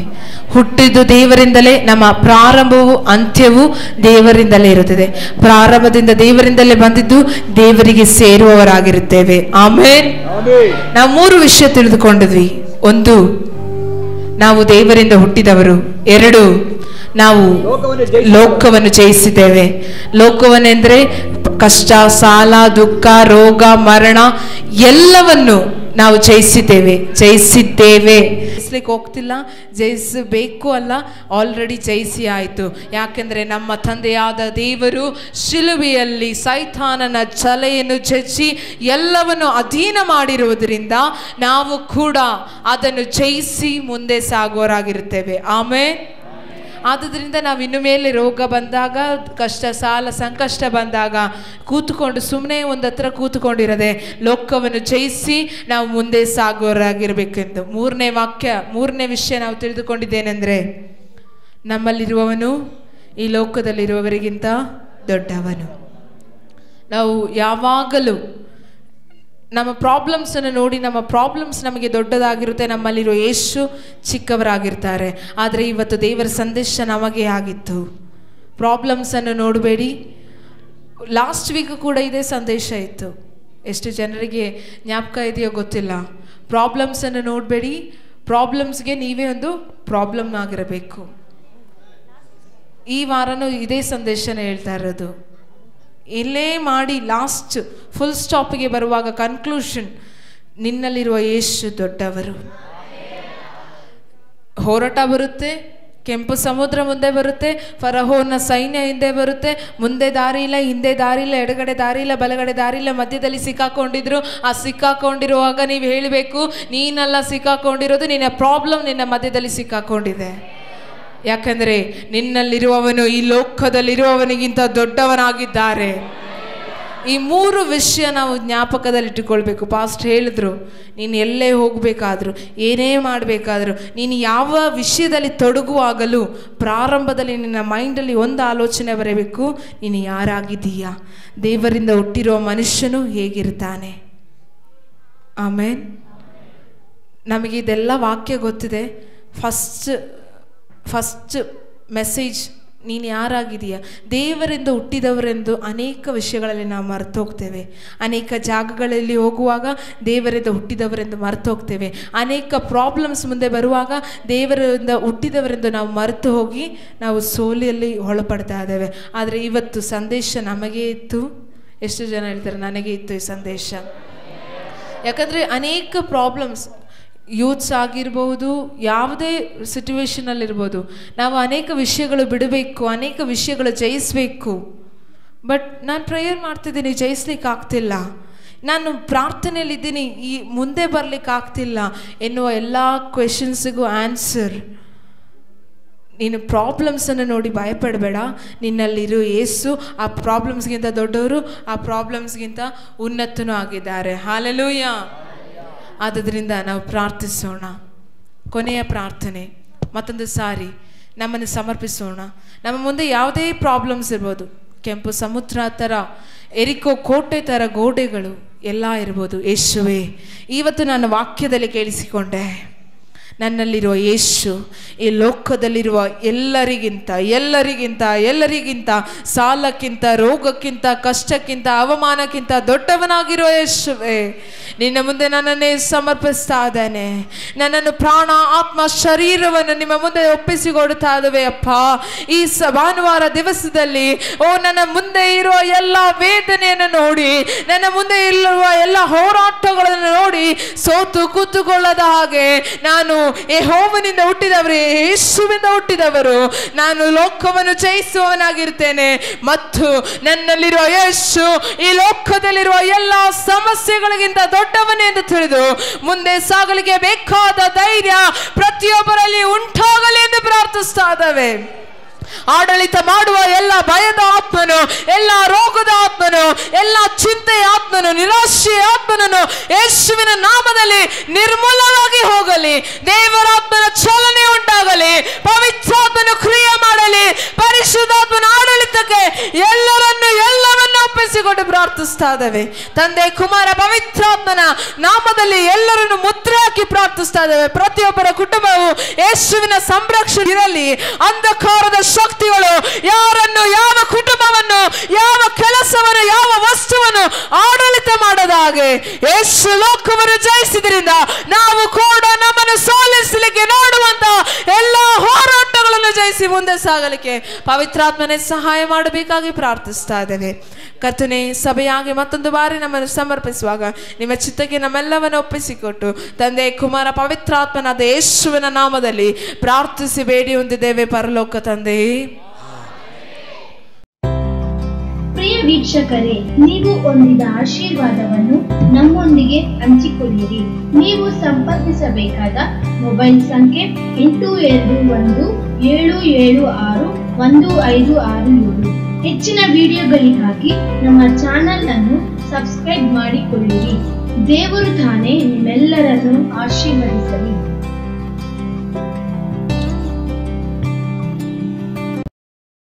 ಹುಟ್ಟಿದ್ದು ದೇವರಿಂದಲೇ, ನಮ್ಮ ಪ್ರಾರಂಭವು ಅಂತ್ಯವೂ ದೇವರಿಂದಲೇ ಇರುತ್ತದೆ. ಪ್ರಾರಂಭದಿಂದ ದೇವರಿಂದಲೇ ಬಂದಿದ್ದು ದೇವರಿಗೆ ಸೇರುವವರಾಗಿರುತ್ತೇವೆ. ಆಮೇನ್. ನಾವು 3 ವಿಷಯ ತಿಳಿದುಕೊಂಡಿದ್ವಿ. ಒಂದು, ನಾವು ದೇವರಿಂದ ಹುಟ್ಟಿದವರು. 2, ನಾವು ಲೋಕವನ್ನು ಜಯಿಸಿದ್ದೇವೆ. ಲೋಕವನ್ನೆಂದರೆ ಕಷ್ಟ, ಸಾಲ, ದುಃಖ, ರೋಗ, ಮರಣ ಎಲ್ಲವನ್ನು ನಾವು ಜಯಿಸಿದ್ದೇವೆ. ಜಯಿಸ್ಲಿಕ್ಕೆ ಹೋಗ್ತಿಲ್ಲ, ಜಯಿಸಬೇಕು ಅಲ್ಲ, ಆಲ್ರೆಡಿ ಜಯಿಸಿ ಆಯಿತು. ಯಾಕೆಂದರೆ ನಮ್ಮ ತಂದೆಯಾದ ದೇವರು ಶಿಲುಬೆಯಲ್ಲಿ ಸೈತಾನನ ಛಲೆಯನ್ನು ಜಜ್ಜಿ ಎಲ್ಲವನ್ನು ಅಧೀನ ಮಾಡಿರುವುದರಿಂದ ನಾವು ಕೂಡ ಅದನ್ನು ಜಯಿಸಿ ಮುಂದೆ ಸಾಗುವವರಾಗಿರುತ್ತೇವೆ. ಆಮೇಲೆ ಆದುದರಿಂದ ನಾವು ಇನ್ನು ಮೇಲೆ ರೋಗ ಬಂದಾಗ, ಕಷ್ಟ, ಸಾಲ, ಸಂಕಷ್ಟ ಬಂದಾಗ ಕೂತ್ಕೊಂಡು ಸುಮ್ಮನೆ ಒಂದು ಹತ್ರ ಕೂತ್ಕೊಂಡಿರದೆ ಲೋಕವನ್ನು ಜಯಿಸಿ ನಾವು ಮುಂದೆ ಸಾಗುವವರಾಗಿರಬೇಕೆಂದು. 3ನೇ ವಿಷಯ ನಾವು ತಿಳಿದುಕೊಂಡಿದ್ದೇನೆಂದರೆ, ನಮ್ಮಲ್ಲಿರುವವನು ಈ ಲೋಕದಲ್ಲಿರುವವರಿಗಿಂತ ದೊಡ್ಡವನು. ನಾವು ಯಾವಾಗಲೂ ನಮ್ಮ ಪ್ರಾಬ್ಲಮ್ಸನ್ನು ನೋಡಿ, ನಮ್ಮ ಪ್ರಾಬ್ಲಮ್ಸ್ ನಮಗೆ ದೊಡ್ಡದಾಗಿರುತ್ತೆ, ನಮ್ಮಲ್ಲಿರೋ ಯೇಸು ಚಿಕ್ಕವರಾಗಿರ್ತಾರೆ. ಆದರೆ ಇವತ್ತು ದೇವರ ಸಂದೇಶ ನಮಗೆ ಆಗಿತ್ತು, ಪ್ರಾಬ್ಲಮ್ಸನ್ನು ನೋಡಬೇಡಿ. ಲಾಸ್ಟ್ ವೀಕ್ ಕೂಡ ಇದೇ ಸಂದೇಶ ಇತ್ತು. ಎಷ್ಟು ಜನರಿಗೆ ಜ್ಞಾಪಕ ಇದೆಯೋ ಗೊತ್ತಿಲ್ಲ. ಪ್ರಾಬ್ಲಮ್ಸನ್ನು ನೋಡಬೇಡಿ, ಪ್ರಾಬ್ಲಮ್ಸ್ಗೆ ನೀವೇ ಒಂದು ಪ್ರಾಬ್ಲಮ್ ಆಗಿರಬೇಕು. ಈ ವಾರನೂ ಇದೇ ಸಂದೇಶನ ಹೇಳ್ತಾ ಇರೋದು. ಇಲ್ಲೇ ಮಾಡಿ ಲಾಸ್ಟ್ ಫುಲ್ ಸ್ಟಾಪಿಗೆ ಬರುವಾಗ ಕನ್ಕ್ಲೂಷನ್, ನಿನ್ನಲ್ಲಿರುವ ಯೇಸು ದೊಡ್ಡವರು. ಹೋರಾಟ ಬರುತ್ತೆ, ಕೆಂಪು ಸಮುದ್ರ ಮುಂದೆ ಬರುತ್ತೆ, ಫರೋಹನ ಸೈನ್ಯ ಹಿಂದೆ ಬರುತ್ತೆ. ಮುಂದೆ ದಾರಿ ಇಲ್ಲ, ಹಿಂದೆ ದಾರಿ ಇಲ್ಲ, ಎಡಗಡೆ ದಾರಿ ಇಲ್ಲ, ಬಲಗಡೆ ದಾರಿ ಇಲ್ಲ, ಮಧ್ಯದಲ್ಲಿ ಸಿಕ್ಕಾಕೊಂಡಿದ್ರು. ಆ ಸಿಕ್ಕಾಕೊಂಡಿರುವಾಗ ನೀವು ಹೇಳಬೇಕು, ನೀನೆಲ್ಲ ಸಿಕ್ಕಾಕೊಂಡಿರೋದು, ನಿನ್ನ ಪ್ರಾಬ್ಲಮ್ ನಿನ್ನ ಮಧ್ಯದಲ್ಲಿ ಸಿಕ್ಕಾಕೊಂಡಿದೆ. ಯಾಕಂದರೆ ನಿನ್ನಲ್ಲಿರುವವನು ಈ ಲೋಕದಲ್ಲಿರುವವನಿಗಿಂತ ದೊಡ್ಡವನಾಗಿದ್ದಾರೆ. ಈ 3 ವಿಷಯ ನಾವು ಜ್ಞಾಪಕದಲ್ಲಿಟ್ಟುಕೊಳ್ಬೇಕು. ಪಾಸ್ಟ್ ಹೇಳಿದ್ರು, ನೀನು ಎಲ್ಲೇ ಹೋಗಬೇಕಾದ್ರೂ, ಏನೇ ಮಾಡಬೇಕಾದ್ರೂ, ನೀನು ಯಾವ ವಿಷಯದಲ್ಲಿ ತೊಡಗುವಾಗಲೂ ಪ್ರಾರಂಭದಲ್ಲಿ ನಿನ್ನ ಮೈಂಡಲ್ಲಿ ಒಂದು ಆಲೋಚನೆ ಬರಬೇಕು, ನೀನು ಯಾರಾಗಿದ್ದೀಯಾ, ದೇವರಿಂದ ಹುಟ್ಟಿರುವ ಮನುಷ್ಯನು ಹೇಗಿರ್ತಾನೆ. ಆಮೇನ್. ನಮಗೆ ಇದೆಲ್ಲ ವಾಕ್ಯ ಗೊತ್ತಿದೆ. ಫಸ್ಟ್ ಮೆಸೇಜ್, ನೀನು ಯಾರಾಗಿದೆಯಾ? ದೇವರಿಂದ ಹುಟ್ಟಿದವರೆಂದು ಅನೇಕ ವಿಷಯಗಳಲ್ಲಿ ನಾವು ಮರೆತು ಹೋಗ್ತೇವೆ. ಅನೇಕ ಜಾಗಗಳಲ್ಲಿ ಹೋಗುವಾಗ ದೇವರಿಂದ ಹುಟ್ಟಿದವರೆಂದು ಮರೆತು ಹೋಗ್ತೇವೆ. ಅನೇಕ ಪ್ರಾಬ್ಲಮ್ಸ್ ಮುಂದೆ ಬರುವಾಗ ದೇವರಿಂದ ಹುಟ್ಟಿದವರೆಂದು ನಾವು ಮರೆತು ಹೋಗಿ ನಾವು ಸೋಲಿಯಲ್ಲಿ ಒಳಪಡ್ತಾ ಇದ್ದೇವೆ. ಆದರೆ ಇವತ್ತು ಸಂದೇಶ ನಮಗೆ ಇತ್ತು. ಎಷ್ಟು ಜನ ಹೇಳ್ತಾರೆ ನನಗೆ ಇತ್ತು ಈ ಸಂದೇಶ? ಯಾಕಂದರೆ ಅನೇಕ ಪ್ರಾಬ್ಲಮ್ಸ್, ಯೂತ್ಸ್ ಆಗಿರ್ಬೋದು, ಯಾವುದೇ ಸಿಚುವೇಶನಲ್ಲಿರ್ಬೋದು, ನಾವು ಅನೇಕ ವಿಷಯಗಳು ಬಿಡಬೇಕು, ಅನೇಕ ವಿಷಯಗಳು ಜಯಿಸಬೇಕು. ಬಟ್ ನಾನು ಪ್ರೇಯರ್ ಮಾಡ್ತಿದ್ದೀನಿ, ಜಯಿಸ್ಲಿಕ್ಕೆ ಆಗ್ತಿಲ್ಲ, ನಾನು ಪ್ರಾರ್ಥನೆಯಲ್ಲಿದ್ದೀನಿ, ಈ ಮುಂದೆ ಬರಲಿಕ್ಕೆ ಆಗ್ತಿಲ್ಲ ಎನ್ನುವ ಎಲ್ಲ ಕ್ವೆಶನ್ಸಿಗೂ ಆನ್ಸರ್, ನೀನು ಪ್ರಾಬ್ಲಮ್ಸನ್ನು ನೋಡಿ ಭಯಪಡಬೇಡ. ನಿನ್ನಲ್ಲಿರೋ ಯೇಸು ಆ ಪ್ರಾಬ್ಲಮ್ಸ್ಗಿಂತ ದೊಡ್ಡವರು, ಆ ಪ್ರಾಬ್ಲಮ್ಸ್ಗಿಂತ ಉನ್ನತನೂ ಆಗಿದ್ದಾರೆ. ಹಾಲೆಲೂಯ. ಆದ್ದರಿಂದ ನಾವು ಪ್ರಾರ್ಥಿಸೋಣ. ಕೊನೆಯ ಪ್ರಾರ್ಥನೆ, ಮತ್ತೊಂದು ಸಾರಿ ನಮ್ಮನ್ನು ಸಮರ್ಪಿಸೋಣ. ನಮ್ಮ ಮುಂದೆ ಯಾವುದೇ ಪ್ರಾಬ್ಲಮ್ಸ್ ಇರ್ಬೋದು, ಕೆಂಪು ಸಮುದ್ರ ಥರ, ಎರಿಕೋ ಕೋಟೆ ಥರ ಗೋಡೆಗಳು ಎಲ್ಲ ಇರ್ಬೋದು. ಯೇಸುವೇ, ಇವತ್ತು ನಾನು ವಾಕ್ಯದಲ್ಲಿ ಕೇಳಿಸಿಕೊಂಡೆ, ನನ್ನಲ್ಲಿರುವ ಯೇಸು ಈ ಲೋಕದಲ್ಲಿರುವ ಎಲ್ಲರಿಗಿಂತ ಸಾಲಕ್ಕಿಂತ, ರೋಗಕ್ಕಿಂತ, ಕಷ್ಟಕ್ಕಿಂತ, ಅವಮಾನಕ್ಕಿಂತ ದೊಡ್ಡವನಾಗಿರೋ ಯೇಸುವೇ, ನಿನ್ನ ಮುಂದೆ ನನ್ನನ್ನೇ ಸಮರ್ಪಿಸ್ತಾ ಇದ್ದೇನೆ. ನನ್ನನ್ನು ಪ್ರಾಣ, ಆತ್ಮ, ಶರೀರವನ್ನು ನಿಮ್ಮ ಮುಂದೆ ಒಪ್ಪಿಸಿಕೊಡ್ತಾ ಇದ್ದೇವೆ ಅಪ್ಪ. ಈ ಭಾನುವಾರ ದಿವಸದಲ್ಲಿ ನನ್ನ ಮುಂದೆ ಇರುವ ಎಲ್ಲ ವೇದನೆಯನ್ನು ನೋಡಿ, ನನ್ನ ಮುಂದೆ ಇರುವ ಎಲ್ಲ ಹೋರಾಟಗಳನ್ನು ನೋಡಿ ಸೋತು ಕೂತುಕೊಳ್ಳದ ಹಾಗೆ, ನಾನು ಯೆಹೋವನಿಂದ ಹುಟ್ಟಿದವರು, ಯೇಸುವಿಂದ ಹುಟ್ಟಿದವರು, ನಾನು ಲೋಕವನ್ನು ಜಯಿಸುವವನಾಗಿರ್ತೇನೆ. ಮತ್ತು ನನ್ನಲ್ಲಿರುವ ಯೇಸು ಈ ಲೋಕದಲ್ಲಿರುವ ಎಲ್ಲ ಸಮಸ್ಯೆಗಳಿಗಿಂತ ದೊಡ್ಡವನೇ ಎಂದು ತಿಳಿದು ಮುಂದೆ ಸಾಗಲಿಕ್ಕೆ ಬೇಕಾದ ಧೈರ್ಯ ಪ್ರತಿಯೊಬ್ಬರಲ್ಲಿ ಉಂಟಾಗಲಿ ಎಂದು ಪ್ರಾರ್ಥಿಸ್ತಾ ಇದ್ದೇವೆ. ಆಡಳಿತ ಮಾಡುವ ಎಲ್ಲ ಭಯದ ಆತ್ಮನು, ಎಲ್ಲ ರೋಗದ ಆತ್ಮನು, ಎಲ್ಲ ಚಿಂತೆಯ ಆತ್ಮನು, ನಿರಾಶೆಯ ಆತ್ಮನನ್ನು ಯೇಸುವಿನ ನಾಮದಲ್ಲಿ ನಿರ್ಮೂಲವಾಗಿ ಹೋಗಲಿ. ದೇವರಾತ್ಮನ ಚಲನೆ ಉಂಟಾಗಲಿ, ಪವಿತ್ರಾತ್ಮನು ಕ್ರಿಯೆ ಮಾಡಲಿ, ಪರಿಶುದ್ಧಾತ್ಮನ ಆಡಳಿತಕ್ಕೆ ಎಲ್ಲವನ್ನೂ ಒಪ್ಪಿಸಿಕೊಂಡು ಪ್ರಾರ್ಥಿಸ್ತಾ ಇದ್ದೇವೆ. ತಂದೆ, ಕುಮಾರ, ಪವಿತ್ರಾತ್ಮನ ನಾಮದಲ್ಲಿ ಎಲ್ಲರನ್ನು ಮುದ್ರೆ ಹಾಕಿ ಪ್ರಾರ್ಥಿಸ್ತಾ ಇದ್ದೇವೆ. ಪ್ರತಿಯೊಬ್ಬರ ಕುಟುಂಬವು ಯೇಸುವಿನ ಸಂರಕ್ಷಣೆ ಇರಲಿ. ಅಂಧಕಾರದ ಶಕ್ತಿಗಳು ಯಾರನ್ನು, ಯಾವ ಕುಟುಂಬವನ್ನು, ಯಾವ ಕೆಲಸವನ್ನು, ಯಾವ ವಸ್ತುವನ್ನು ಆಡಳಿತ ಮಾಡದ ಹಾಗೆ ಯೇಸು ಲೋಕವನ್ನು ಜಯಿಸಿದ್ರಿಂದ ನಾವು ಕೂಡ ನಮ್ಮನ್ನು ಸೋಲಿಸಲಿಕ್ಕೆ ನೋಡುವಂತ ಎಲ್ಲ ಹೋರಾಟಗಳನ್ನು ಜಯಿಸಿ ಮುಂದೆ ಸಾಗಲಿಕ್ಕೆ ಪವಿತ್ರಾತ್ಮನೇ ಸಹಾಯ ಮಾಡಬೇಕಾಗಿ ಪ್ರಾರ್ಥಿಸ್ತಾ ಇದ್ದೇವೆ. ಕರ್ತನೇ, ಸಭೆಯಾಗಿ ಮತ್ತೊಂದು ಬಾರಿ ನಮ್ಮನ್ನು ಸಮರ್ಪಿಸುವಾಗ ನಿಮ್ಮ ಚಿತ್ತಕ್ಕೆ ನಮ್ಮೆಲ್ಲವನ್ನು ಒಪ್ಪಿಸಿಕೊಟ್ಟು ತಂದೆ, ಕುಮಾರ, ಪವಿತ್ರಾತ್ಮನಾದ ಯೇಸುವಿನ ನಾಮದಲ್ಲಿ ಪ್ರಾರ್ಥಿಸಿ ಬೇಡಿ ಹೊಂದಿದ್ದೇವೆ ಪರಲೋಕ ತಂದೆ. ಪ್ರಿಯ ವೀಕ್ಷಕರೇ, ನೀವು ಹೊಂದಿದ ಆಶೀರ್ವಾದವನ್ನು ನಮ್ಮೊಂದಿಗೆ ಹಂಚಿಕೊಳ್ಳಿರಿ. ನೀವು ಸಂಪರ್ಕಿಸಬೇಕಾದ ಮೊಬೈಲ್ ಸಂಖ್ಯೆ 8217761567. ಹೆಚ್ಚಿನ ವಿಡಿಯೋಗಳಿಗಾಗಿ ನಮ್ಮ ಚಾನೆಲ್ ಅನ್ನು ಸಬ್ಸ್ಕ್ರೈಬ್ ಮಾಡಿಕೊಳ್ಳಿರಿ. ದೇವರು ತಾನೇ ನಿಮ್ಮೆಲ್ಲರನ್ನು ಆಶೀರ್ವದಿಸಲಿ.